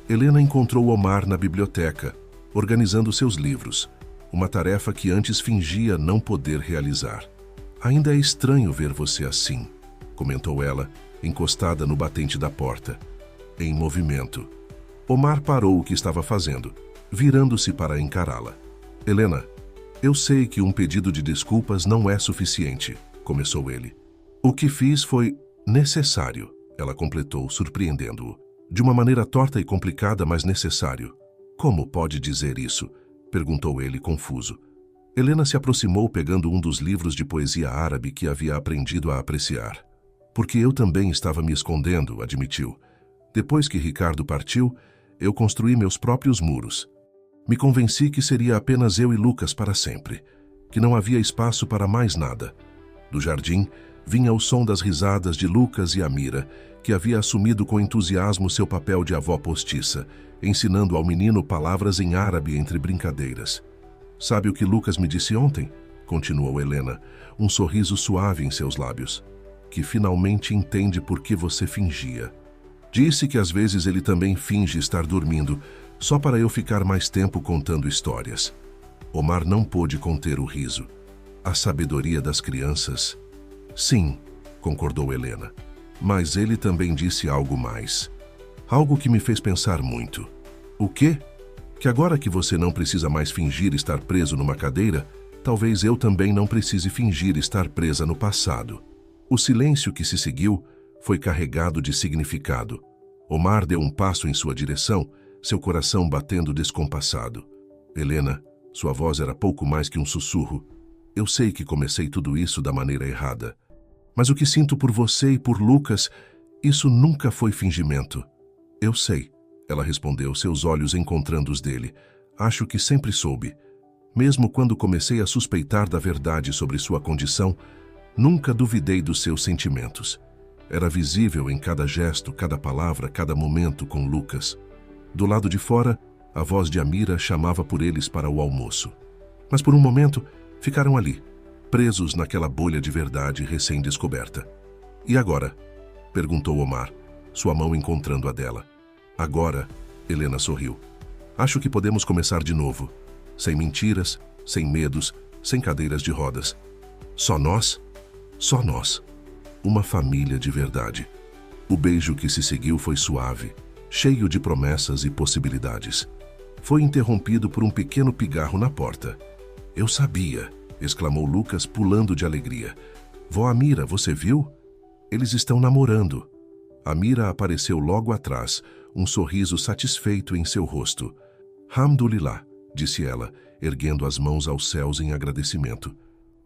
Helena encontrou Omar na biblioteca, organizando seus livros, uma tarefa que antes fingia não poder realizar. Ainda é estranho ver você assim, comentou ela, encostada no batente da porta. Em movimento. Omar parou o que estava fazendo, virando-se para encará-la. Helena, eu sei que um pedido de desculpas não é suficiente, começou ele. O que fiz foi necessário, ela completou, surpreendendo-o. De uma maneira torta e complicada, mas necessário. Como pode dizer isso? Perguntou ele, confuso. Helena se aproximou pegando um dos livros de poesia árabe que havia aprendido a apreciar. Porque eu também estava me escondendo, admitiu. Depois que Ricardo partiu, eu construí meus próprios muros. Me convenci que seria apenas eu e Lucas para sempre, que não havia espaço para mais nada. Do jardim, vinha o som das risadas de Lucas e Amira, que havia assumido com entusiasmo seu papel de avó postiça, ensinando ao menino palavras em árabe entre brincadeiras. Sabe o que Lucas me disse ontem? Continuou Helena, um sorriso suave em seus lábios. Que finalmente entende por que você fingia. Disse que às vezes ele também finge estar dormindo, só para eu ficar mais tempo contando histórias. Omar não pôde conter o riso. A sabedoria das crianças... Sim, concordou Helena. Mas ele também disse algo mais. Algo que me fez pensar muito. O quê? Que agora que você não precisa mais fingir estar preso numa cadeira, talvez eu também não precise fingir estar presa no passado. O silêncio que se seguiu foi carregado de significado. Omar deu um passo em sua direção, seu coração batendo descompassado. Helena, sua voz era pouco mais que um sussurro. Eu sei que comecei tudo isso da maneira errada. Mas o que sinto por você e por Lucas, isso nunca foi fingimento. Eu sei, ela respondeu, seus olhos encontrando os dele. Acho que sempre soube. Mesmo quando comecei a suspeitar da verdade sobre sua condição, nunca duvidei dos seus sentimentos. Era visível em cada gesto, cada palavra, cada momento com Lucas. Do lado de fora, a voz de Amira chamava por eles para o almoço. Mas por um momento, ficaram ali, presos naquela bolha de verdade recém-descoberta. E agora? Perguntou Omar, sua mão encontrando a dela. Agora, Helena sorriu. Acho que podemos começar de novo. Sem mentiras, sem medos, sem cadeiras de rodas. Só nós? Só nós. Uma família de verdade. O beijo que se seguiu foi suave, cheio de promessas e possibilidades. foi interrompido por um pequeno pigarro na porta. "Eu sabia!" exclamou Lucas, pulando de alegria. "Vó Amira, você viu? Eles estão namorando." Amira apareceu logo atrás, um sorriso satisfeito em seu rosto. "Hamdulillah", disse ela, erguendo as mãos aos céus em agradecimento.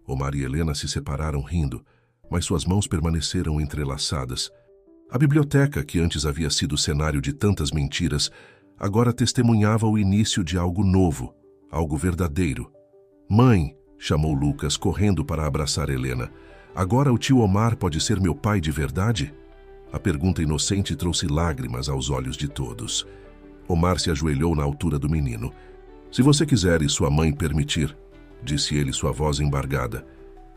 Omar e Helena se separaram rindo, mas suas mãos permaneceram entrelaçadas. A biblioteca, que antes havia sido cenário de tantas mentiras, agora testemunhava o início de algo novo, algo verdadeiro. "Mãe", chamou Lucas, correndo para abraçar Helena, "agora o tio Omar pode ser meu pai de verdade?" A pergunta inocente trouxe lágrimas aos olhos de todos. Omar se ajoelhou na altura do menino. "Se você quiser e sua mãe permitir", disse ele, sua voz embargada,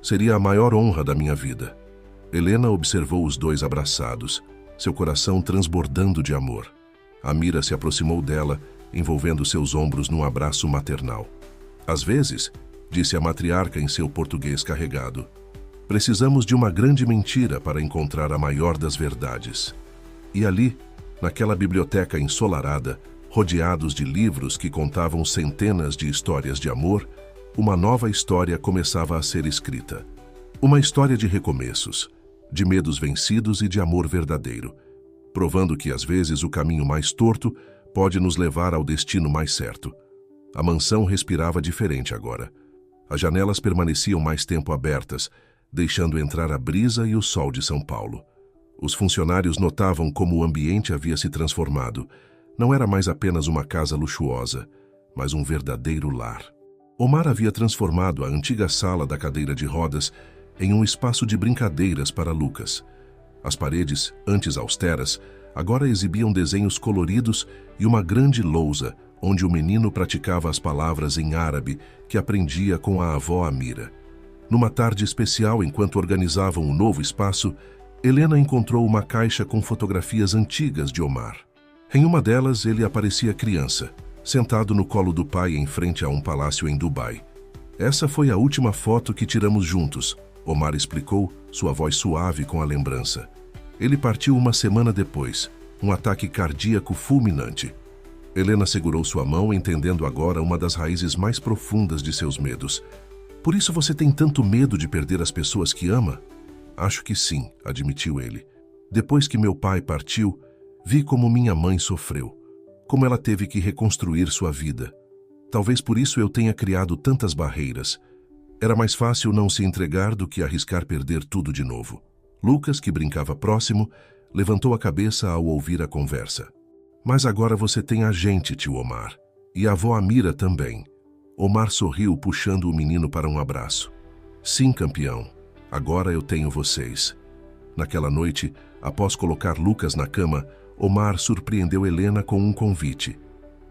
"seria a maior honra da minha vida." Helena observou os dois abraçados, seu coração transbordando de amor. Amira se aproximou dela, envolvendo seus ombros num abraço maternal. "Às vezes", disse a matriarca em seu português carregado, "precisamos de uma grande mentira para encontrar a maior das verdades." E ali, naquela biblioteca ensolarada, rodeados de livros que contavam centenas de histórias de amor, uma nova história começava a ser escrita. Uma história de recomeços, de medos vencidos e de amor verdadeiro, provando que às vezes o caminho mais torto pode nos levar ao destino mais certo. A mansão respirava diferente agora. As janelas permaneciam mais tempo abertas, deixando entrar a brisa e o sol de São Paulo. Os funcionários notavam como o ambiente havia se transformado. Não era mais apenas uma casa luxuosa, mas um verdadeiro lar. Omar havia transformado a antiga sala da cadeira de rodas em um espaço de brincadeiras para Lucas. As paredes, antes austeras, agora exibiam desenhos coloridos e uma grande lousa, onde o menino praticava as palavras em árabe que aprendia com a avó Amira. Numa tarde especial, enquanto organizavam um novo espaço, Helena encontrou uma caixa com fotografias antigas de Omar. Em uma delas, ele aparecia criança, sentado no colo do pai em frente a um palácio em Dubai. "Essa foi a última foto que tiramos juntos", Omar explicou, sua voz suave com a lembrança. "Ele partiu uma semana depois, um ataque cardíaco fulminante." Helena segurou sua mão, entendendo agora uma das raízes mais profundas de seus medos. "Por isso você tem tanto medo de perder as pessoas que ama?" "Acho que sim", admitiu ele. "Depois que meu pai partiu, vi como minha mãe sofreu, como ela teve que reconstruir sua vida. Talvez por isso eu tenha criado tantas barreiras. Era mais fácil não se entregar do que arriscar perder tudo de novo." Lucas, que brincava próximo, levantou a cabeça ao ouvir a conversa. "Mas agora você tem a gente, tio Omar. E a avó Amira também." Omar sorriu, puxando o menino para um abraço. "Sim, campeão. Agora eu tenho vocês." Naquela noite, após colocar Lucas na cama, Omar surpreendeu Helena com um convite.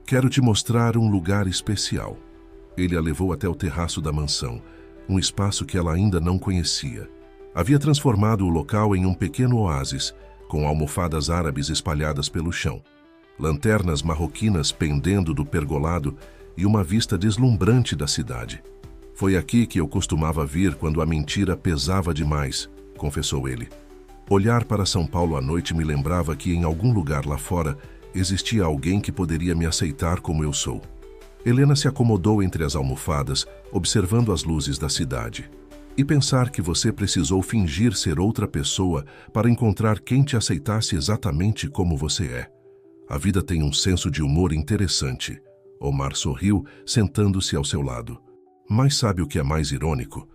"Quero te mostrar um lugar especial." Ele a levou até o terraço da mansão, um espaço que ela ainda não conhecia. Havia transformado o local em um pequeno oásis, com almofadas árabes espalhadas pelo chão, lanternas marroquinas pendendo do pergolado e uma vista deslumbrante da cidade. "Foi aqui que eu costumava vir quando a mentira pesava demais", confessou ele. "Olhar para São Paulo à noite me lembrava que em algum lugar lá fora existia alguém que poderia me aceitar como eu sou." Helena se acomodou entre as almofadas, observando as luzes da cidade. "E pensar que você precisou fingir ser outra pessoa para encontrar quem te aceitasse exatamente como você é. A vida tem um senso de humor interessante." Omar sorriu, sentando-se ao seu lado. "Mas sabe o que é mais irônico?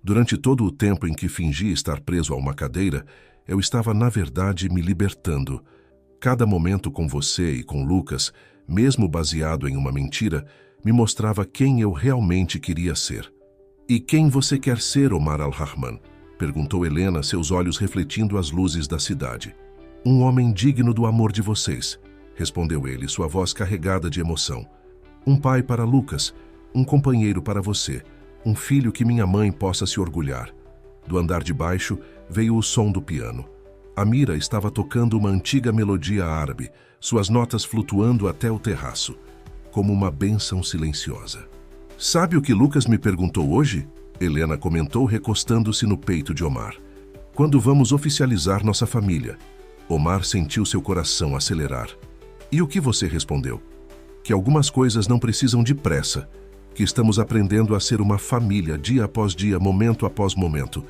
Durante todo o tempo em que fingi estar preso a uma cadeira, eu estava, na verdade, me libertando. Cada momento com você e com Lucas, mesmo baseado em uma mentira, me mostrava quem eu realmente queria ser." "E quem você quer ser, Omar Al-Rahman?" perguntou Helena, seus olhos refletindo as luzes da cidade. "Um homem digno do amor de vocês", respondeu ele, sua voz carregada de emoção. "Um pai para Lucas, um companheiro para você, um filho que minha mãe possa se orgulhar." Do andar de baixo veio o som do piano. Amira estava tocando uma antiga melodia árabe, suas notas flutuando até o terraço, como uma bênção silenciosa. "Sabe o que Lucas me perguntou hoje?" Helena comentou, recostando-se no peito de Omar. "Quando vamos oficializar nossa família?" Omar sentiu seu coração acelerar. "E o que você respondeu?" que algumas coisas não precisam de pressa, que estamos aprendendo a ser uma família dia após dia, momento após momento.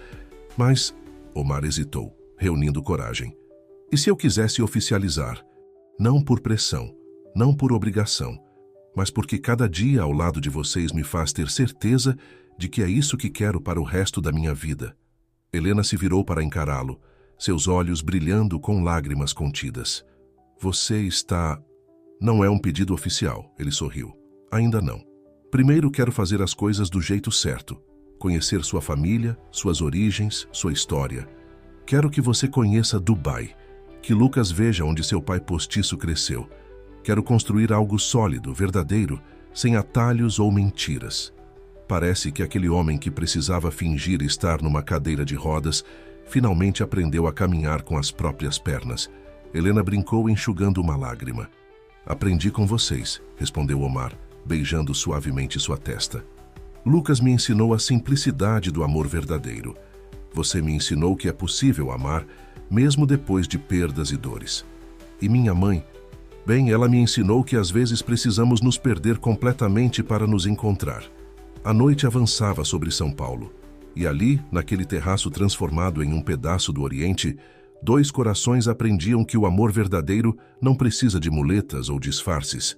Mas, Omar hesitou, reunindo coragem. E se eu quisesse oficializar? Não por pressão, não por obrigação, mas porque cada dia ao lado de vocês me faz ter certeza de que é isso que quero para o resto da minha vida. Helena se virou para encará-lo, seus olhos brilhando com lágrimas contidas. Você está... Não é um pedido oficial, ele sorriu. Ainda não. Primeiro quero fazer as coisas do jeito certo. Conhecer sua família, suas origens, sua história. Quero que você conheça Dubai, que Lucas veja onde seu pai postiço cresceu. Quero construir algo sólido, verdadeiro, sem atalhos ou mentiras. Parece que aquele homem que precisava fingir estar numa cadeira de rodas finalmente aprendeu a caminhar com as próprias pernas. Helena brincou enxugando uma lágrima. Aprendi com vocês, respondeu Omar, beijando suavemente sua testa. Lucas me ensinou a simplicidade do amor verdadeiro. Você me ensinou que é possível amar, mesmo depois de perdas e dores. E minha mãe, bem, ela me ensinou que às vezes precisamos nos perder completamente para nos encontrar. A noite avançava sobre São Paulo, e ali, naquele terraço transformado em um pedaço do Oriente, dois corações aprendiam que o amor verdadeiro não precisa de muletas ou disfarces.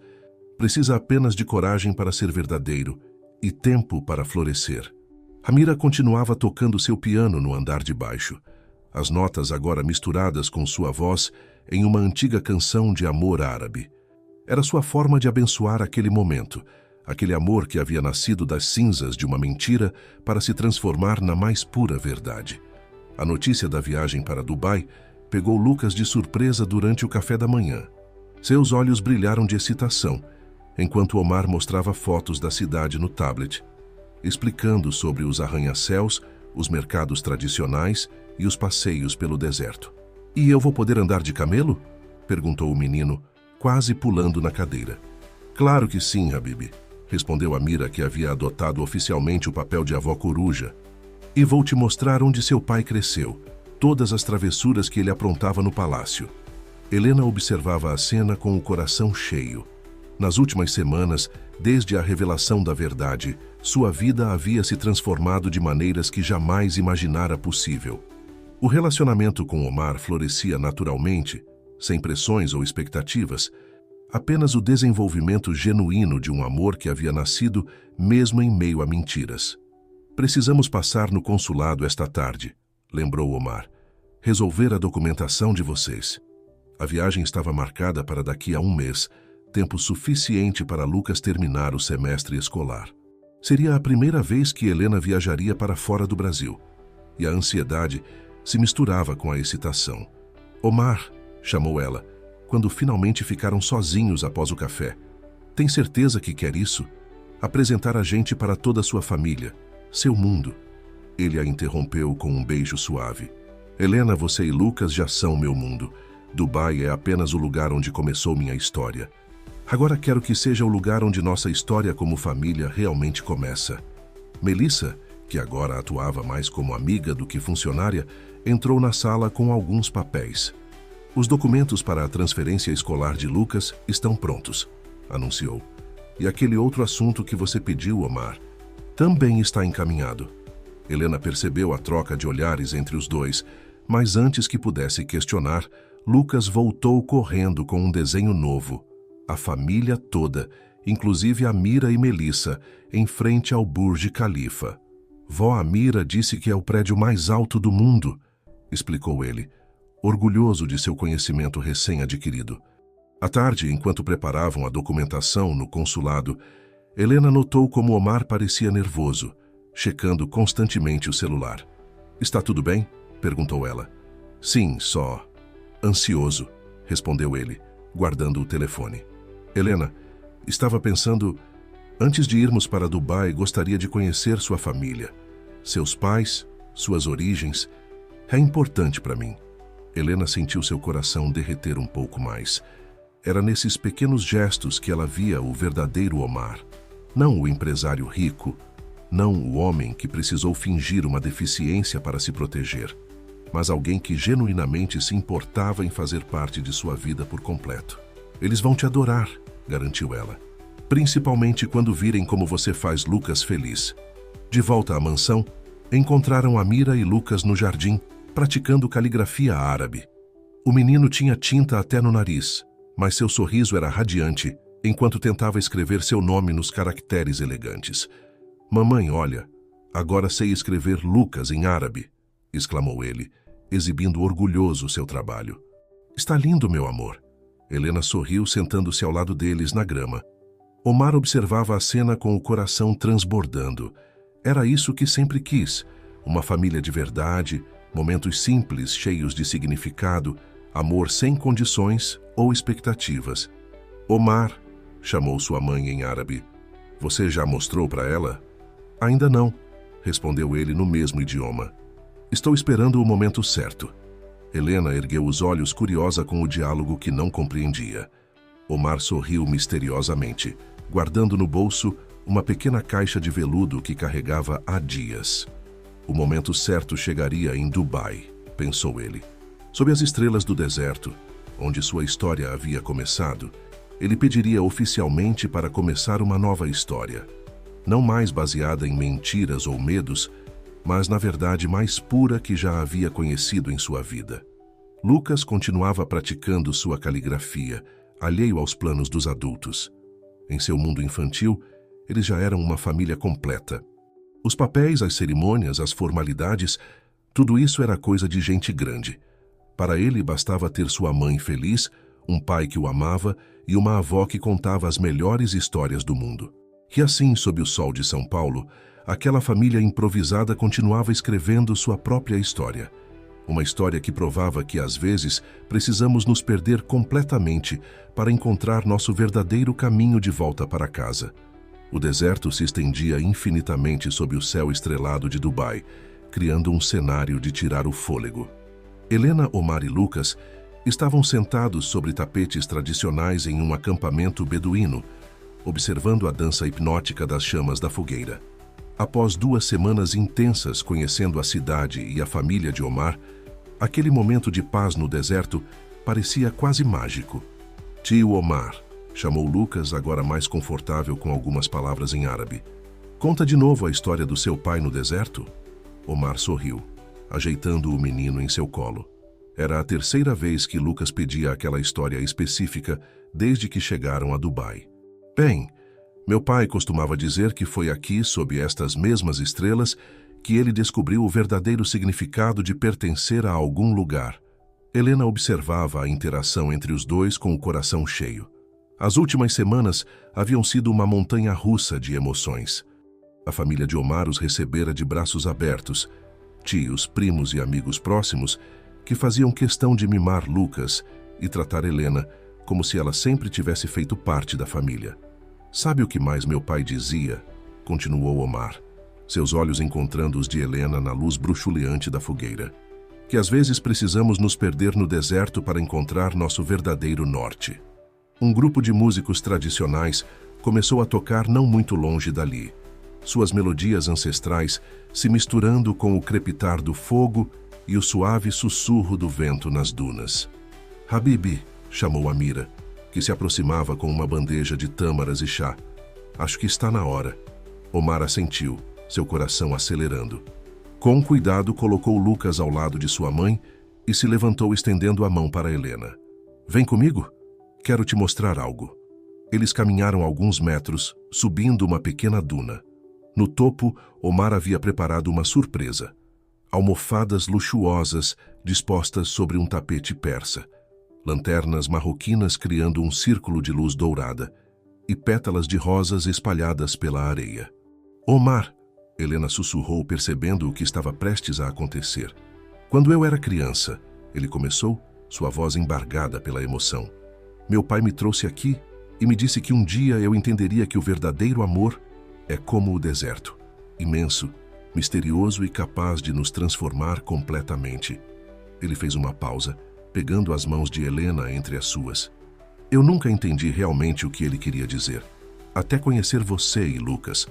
Precisa apenas de coragem para ser verdadeiro e tempo para florescer. Amira continuava tocando seu piano no andar de baixo, as notas agora misturadas com sua voz em uma antiga canção de amor árabe. Era sua forma de abençoar aquele momento, aquele amor que havia nascido das cinzas de uma mentira para se transformar na mais pura verdade. A notícia da viagem para Dubai pegou Lucas de surpresa durante o café da manhã. Seus olhos brilharam de excitação, enquanto Omar mostrava fotos da cidade no tablet, explicando sobre os arranha-céus, os mercados tradicionais e os passeios pelo deserto. "E eu vou poder andar de camelo?" perguntou o menino, quase pulando na cadeira. "Claro que sim, Habib", respondeu Amira, que havia adotado oficialmente o papel de avó coruja. "E vou te mostrar onde seu pai cresceu, todas as travessuras que ele aprontava no palácio." Helena observava a cena com o coração cheio. Nas últimas semanas, desde a revelação da verdade, sua vida havia se transformado de maneiras que jamais imaginara possível. O relacionamento com Omar florescia naturalmente, sem pressões ou expectativas, apenas o desenvolvimento genuíno de um amor que havia nascido mesmo em meio a mentiras. "Precisamos passar no consulado esta tarde", lembrou Omar. "Resolver a documentação de vocês." A viagem estava marcada para daqui a um mês, tempo suficiente para Lucas terminar o semestre escolar. Seria a primeira vez que Helena viajaria para fora do Brasil, e a ansiedade se misturava com a excitação. "Omar", chamou ela, quando finalmente ficaram sozinhos após o café. "Tem certeza que quer isso? Apresentar a gente para toda a sua família, seu mundo." Ele a interrompeu com um beijo suave. "Helena, você e Lucas já são meu mundo. Dubai é apenas o lugar onde começou minha história. Agora quero que seja o lugar onde nossa história como família realmente começa." Melissa, que agora atuava mais como amiga do que funcionária, entrou na sala com alguns papéis. "Os documentos para a transferência escolar de Lucas estão prontos", anunciou. "E aquele outro assunto que você pediu, Omar, também está encaminhado." Helena percebeu a troca de olhares entre os dois, mas antes que pudesse questionar, Lucas voltou correndo com um desenho novo. A família toda, inclusive Amira e Melissa, em frente ao Burj Khalifa. "Vó Amira disse que é o prédio mais alto do mundo", explicou ele, orgulhoso de seu conhecimento recém-adquirido. À tarde, enquanto preparavam a documentação no consulado, Helena notou como Omar parecia nervoso, checando constantemente o celular. "Está tudo bem?" perguntou ela. "Sim, só ansioso", respondeu ele, guardando o telefone. "Helena, estava pensando, antes de irmos para Dubai, gostaria de conhecer sua família, seus pais, suas origens. É importante para mim." Helena sentiu seu coração derreter um pouco mais. Era nesses pequenos gestos que ela via o verdadeiro Omar. Não o empresário rico, não o homem que precisou fingir uma deficiência para se proteger, mas alguém que genuinamente se importava em fazer parte de sua vida por completo. "Eles vão te adorar", garantiu ela. principalmente quando virem como você faz Lucas feliz. De volta à mansão, encontraram Amira e Lucas no jardim, praticando caligrafia árabe. O menino tinha tinta até no nariz, mas seu sorriso era radiante, enquanto tentava escrever seu nome nos caracteres elegantes. "Mamãe, olha, agora sei escrever Lucas em árabe", exclamou ele, exibindo orgulhoso seu trabalho. "Está lindo, meu amor." Helena sorriu, sentando-se ao lado deles na grama. Omar observava a cena com o coração transbordando. Era isso que sempre quis: uma família de verdade, momentos simples, cheios de significado, amor sem condições ou expectativas. "Omar", chamou sua mãe em árabe. "Você já mostrou para ela?" "Ainda não", respondeu ele no mesmo idioma. "Estou esperando o momento certo." Helena ergueu os olhos curiosa com o diálogo que não compreendia. Omar sorriu misteriosamente, guardando no bolso uma pequena caixa de veludo que carregava há dias. O momento certo chegaria em Dubai, pensou ele. Sob as estrelas do deserto, onde sua história havia começado, ele pediria oficialmente para começar uma nova história. Não mais baseada em mentiras ou medos, mas na verdade mais pura que já havia conhecido em sua vida. Lucas continuava praticando sua caligrafia, alheio aos planos dos adultos. Em seu mundo infantil, eles já eram uma família completa. Os papéis, as cerimônias, as formalidades, tudo isso era coisa de gente grande. Para ele bastava ter sua mãe feliz, um pai que o amava e uma avó que contava as melhores histórias do mundo. E assim, sob o sol de São Paulo, aquela família improvisada continuava escrevendo sua própria história. Uma história que provava que, às vezes, precisamos nos perder completamente para encontrar nosso verdadeiro caminho de volta para casa. O deserto se estendia infinitamente sob o céu estrelado de Dubai, criando um cenário de tirar o fôlego. Helena, Omar e Lucas estavam sentados sobre tapetes tradicionais em um acampamento beduíno, observando a dança hipnótica das chamas da fogueira. Após 2 semanas intensas conhecendo a cidade e a família de Omar, aquele momento de paz no deserto parecia quase mágico. "Tio Omar", chamou Lucas, agora mais confortável com algumas palavras em árabe. "Conta de novo a história do seu pai no deserto?" Omar sorriu, ajeitando o menino em seu colo. Era a 3ª vez que Lucas pedia aquela história específica desde que chegaram a Dubai. "Bem, meu pai costumava dizer que foi aqui, sob estas mesmas estrelas, que ele descobriu o verdadeiro significado de pertencer a algum lugar." Helena observava a interação entre os dois com o coração cheio. As últimas semanas haviam sido uma montanha-russa de emoções. A família de Omar os recebera de braços abertos, tios, primos e amigos próximos que faziam questão de mimar Lucas e tratar Helena como se ela sempre tivesse feito parte da família. "Sabe o que mais meu pai dizia?" continuou Omar, seus olhos encontrando os de Helena na luz bruxuleante da fogueira. "Que às vezes precisamos nos perder no deserto para encontrar nosso verdadeiro norte." Um grupo de músicos tradicionais começou a tocar não muito longe dali, suas melodias ancestrais se misturando com o crepitar do fogo e o suave sussurro do vento nas dunas. "Habibi", chamou Amira, que se aproximava com uma bandeja de tâmaras e chá. "Acho que está na hora." Omar assentiu, seu coração acelerando. Com cuidado, colocou Lucas ao lado de sua mãe e se levantou estendendo a mão para Helena. "Vem comigo? Quero te mostrar algo." Eles caminharam alguns metros, subindo uma pequena duna. No topo, Omar havia preparado uma surpresa. Almofadas luxuosas dispostas sobre um tapete persa, lanternas marroquinas criando um círculo de luz dourada e pétalas de rosas espalhadas pela areia. "Omar", Helena sussurrou, percebendo o que estava prestes a acontecer. "Quando eu era criança", ele começou, sua voz embargada pela emoção. "Meu pai me trouxe aqui e me disse que um dia eu entenderia que o verdadeiro amor é como o deserto, imenso, misterioso e capaz de nos transformar completamente." Ele fez uma pausa, pegando as mãos de Helena entre as suas. "Eu nunca entendi realmente o que ele queria dizer, até conhecer você e Lucas."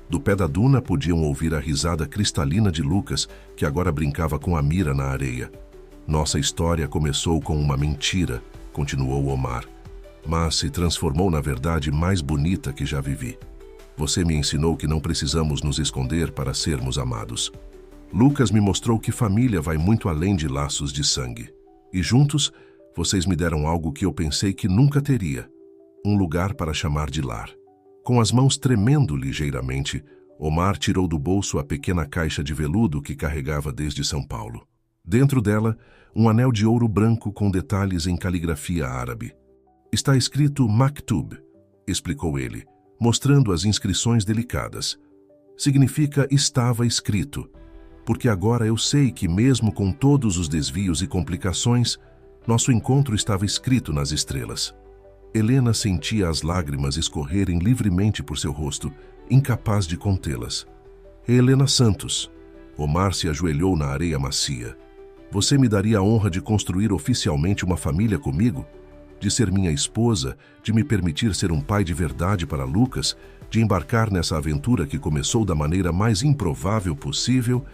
Do pé da duna podiam ouvir a risada cristalina de Lucas, que agora brincava com Amira na areia. "Nossa história começou com uma mentira", continuou Omar. mas se transformou na verdade mais bonita que já vivi. Você me ensinou que não precisamos nos esconder para sermos amados. Lucas me mostrou que família vai muito além de laços de sangue. E juntos, vocês me deram algo que eu pensei que nunca teria: um lugar para chamar de lar. Com as mãos tremendo ligeiramente, Omar tirou do bolso a pequena caixa de veludo que carregava desde São Paulo. Dentro dela, um anel de ouro branco com detalhes em caligrafia árabe. Está escrito Maktub, explicou ele, mostrando as inscrições delicadas. Significa estava escrito, porque agora eu sei que mesmo com todos os desvios e complicações, nosso encontro estava escrito nas estrelas. Helena sentia as lágrimas escorrerem livremente por seu rosto, incapaz de contê-las. Helena Santos. Omar se ajoelhou na areia macia. Você me daria a honra de construir oficialmente uma família comigo? De ser minha esposa, de me permitir ser um pai de verdade para Lucas, de embarcar nessa aventura que começou da maneira mais improvável possível?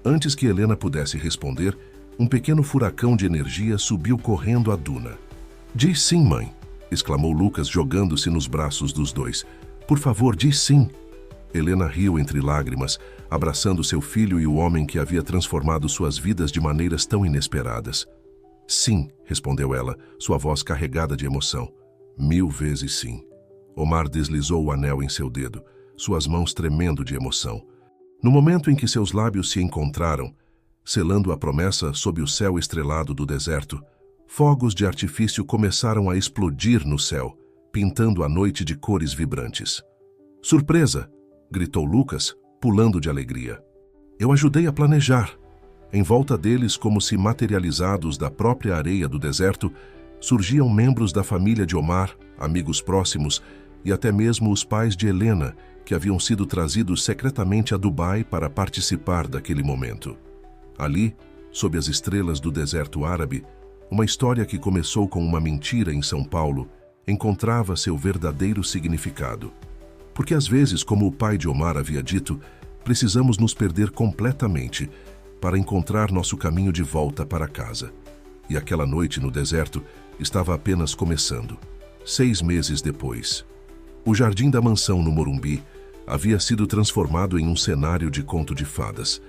Antes que Helena pudesse responder, um pequeno furacão de energia subiu correndo a duna. Diz sim, mãe, exclamou Lucas, jogando-se nos braços dos dois. Por favor, diz sim. Helena riu entre lágrimas, abraçando seu filho e o homem que havia transformado suas vidas de maneiras tão inesperadas. Sim, respondeu ela, sua voz carregada de emoção. 1000 vezes sim. Omar deslizou o anel em seu dedo, suas mãos tremendo de emoção. No momento em que seus lábios se encontraram, selando a promessa sob o céu estrelado do deserto, fogos de artifício começaram a explodir no céu, pintando a noite de cores vibrantes. Surpresa! Gritou Lucas, pulando de alegria. Eu ajudei a planejar. Em volta deles, como se materializados da própria areia do deserto, surgiam membros da família de Omar, amigos próximos e até mesmo os pais de Helena, que haviam sido trazidos secretamente a Dubai para participar daquele momento. Ali, sob as estrelas do deserto árabe, uma história que começou com uma mentira em São Paulo encontrava seu verdadeiro significado. Porque às vezes, como o pai de Omar havia dito, precisamos nos perder completamente para encontrar nosso caminho de volta para casa. E aquela noite no deserto estava apenas começando. 6 meses depois, o jardim da mansão no Morumbi havia sido transformado em um cenário de conto de fadas,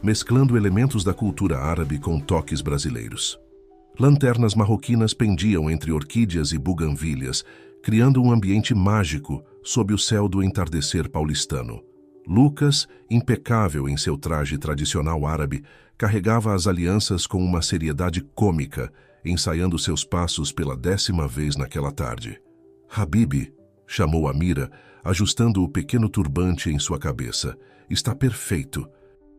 mesclando elementos da cultura árabe com toques brasileiros. Lanternas marroquinas pendiam entre orquídeas e buganvílias, criando um ambiente mágico sob o céu do entardecer paulistano. Lucas, impecável em seu traje tradicional árabe, carregava as alianças com uma seriedade cômica, ensaiando seus passos pela 10ª vez naquela tarde. Habibi, chamou Amira, ajustando o pequeno turbante em sua cabeça. Está perfeito.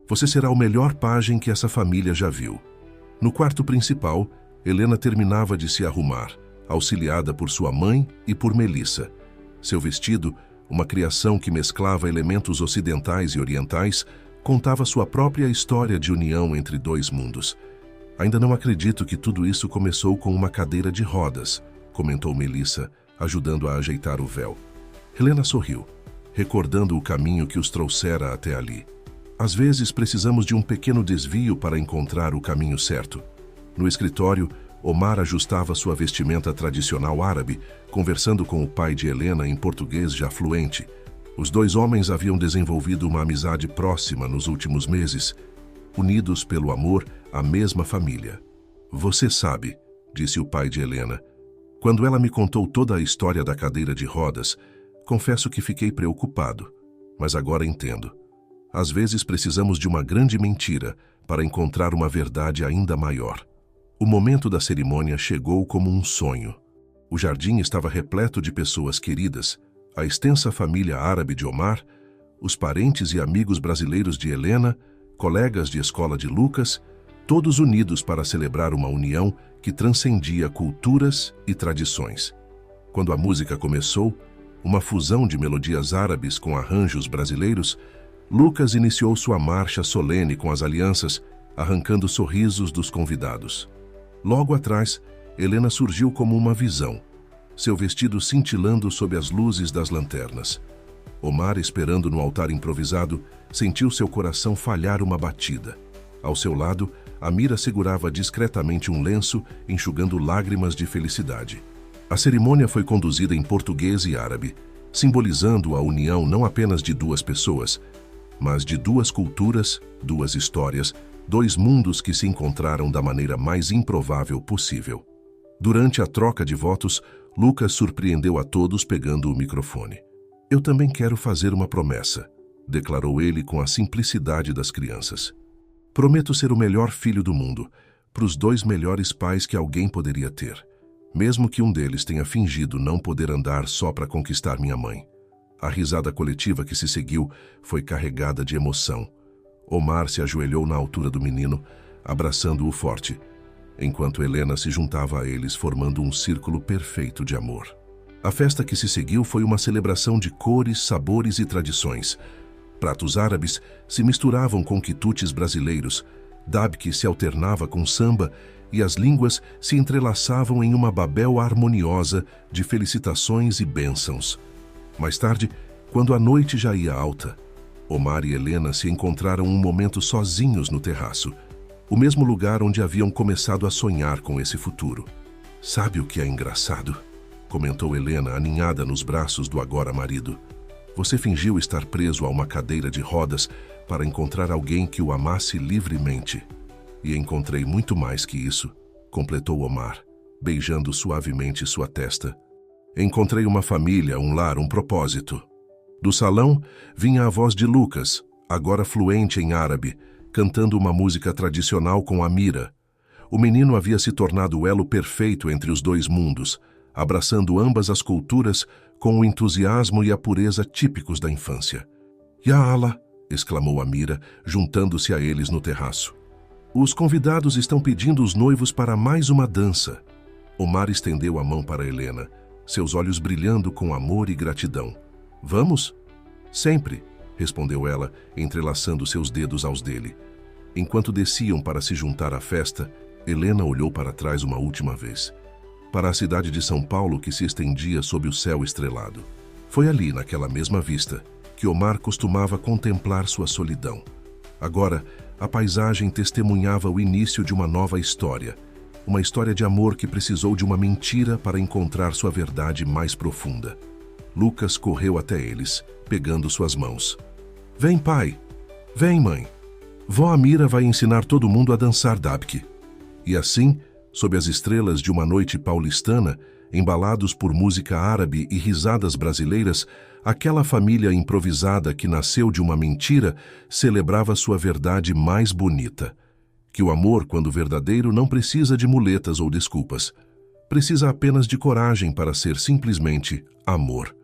Você será o melhor pajem que essa família já viu. No quarto principal, Helena terminava de se arrumar, auxiliada por sua mãe e por Melissa. Seu vestido, uma criação que mesclava elementos ocidentais e orientais, contava sua própria história de união entre 2 mundos. Ainda não acredito que tudo isso começou com uma cadeira de rodas, comentou Melissa, ajudando a ajeitar o véu. Helena sorriu, recordando o caminho que os trouxera até ali. Às vezes precisamos de um pequeno desvio para encontrar o caminho certo. No escritório, Omar ajustava sua vestimenta tradicional árabe, conversando com o pai de Helena em português já fluente. Os 2 homens haviam desenvolvido uma amizade próxima nos últimos meses, unidos pelo amor à mesma família. Você sabe, disse o pai de Helena. Quando ela me contou toda a história da cadeira de rodas, confesso que fiquei preocupado, mas agora entendo. Às vezes precisamos de uma grande mentira para encontrar uma verdade ainda maior. O momento da cerimônia chegou como um sonho. O jardim estava repleto de pessoas queridas, a extensa família árabe de Omar, os parentes e amigos brasileiros de Helena, colegas de escola de Lucas, todos unidos para celebrar uma união que transcendia culturas e tradições. Quando a música começou, uma fusão de melodias árabes com arranjos brasileiros, Lucas iniciou sua marcha solene com as alianças, arrancando sorrisos dos convidados. Logo atrás, Helena surgiu como uma visão, seu vestido cintilando sob as luzes das lanternas. Omar, esperando no altar improvisado, sentiu seu coração falhar uma batida. Ao seu lado, Amira segurava discretamente um lenço, enxugando lágrimas de felicidade. A cerimônia foi conduzida em português e árabe, simbolizando a união não apenas de duas pessoas, mas de duas culturas, duas histórias, dois mundos que se encontraram da maneira mais improvável possível. Durante a troca de votos, Lucas surpreendeu a todos pegando o microfone. "Eu também quero fazer uma promessa", declarou ele com a simplicidade das crianças. "Prometo ser o melhor filho do mundo, para os dois melhores pais que alguém poderia ter, mesmo que um deles tenha fingido não poder andar só para conquistar minha mãe." A risada coletiva que se seguiu foi carregada de emoção. Omar se ajoelhou na altura do menino, abraçando-o forte, enquanto Helena se juntava a eles, formando um círculo perfeito de amor. A festa que se seguiu foi uma celebração de cores, sabores e tradições. Pratos árabes se misturavam com quitutes brasileiros, dabque se alternava com samba e as línguas se entrelaçavam em uma babel harmoniosa de felicitações e bênçãos. Mais tarde, quando a noite já ia alta, Omar e Helena se encontraram um momento sozinhos no terraço, o mesmo lugar onde haviam começado a sonhar com esse futuro. "Sabe o que é engraçado?", comentou Helena, aninhada nos braços do agora marido. "Você fingiu estar preso a uma cadeira de rodas para encontrar alguém que o amasse livremente. E encontrei muito mais que isso", completou Omar, beijando suavemente sua testa. "Encontrei uma família, um lar, um propósito." Do salão vinha a voz de Lucas, agora fluente em árabe, cantando uma música tradicional com Amira. O menino havia se tornado o elo perfeito entre os dois mundos, abraçando ambas as culturas com o entusiasmo e a pureza típicos da infância. "Ya Allah!", exclamou Amira, juntando-se a eles no terraço. "Os convidados estão pedindo os noivos para mais uma dança." Omar estendeu a mão para Helena, seus olhos brilhando com amor e gratidão. "Vamos?" "Sempre", respondeu ela, entrelaçando seus dedos aos dele. Enquanto desciam para se juntar à festa, Helena olhou para trás uma última vez, para a cidade de São Paulo que se estendia sob o céu estrelado. Foi ali, naquela mesma vista, que Omar costumava contemplar sua solidão. Agora, a paisagem testemunhava o início de uma nova história, uma história de amor que precisou de uma mentira para encontrar sua verdade mais profunda. Lucas correu até eles, pegando suas mãos. "Vem, pai! Vem, mãe! Vó Amira vai ensinar todo mundo a dançar dabque." E assim, sob as estrelas de uma noite paulistana, embalados por música árabe e risadas brasileiras, aquela família improvisada que nasceu de uma mentira celebrava sua verdade mais bonita. Que o amor, quando verdadeiro, não precisa de muletas ou desculpas. Precisa apenas de coragem para ser simplesmente amor.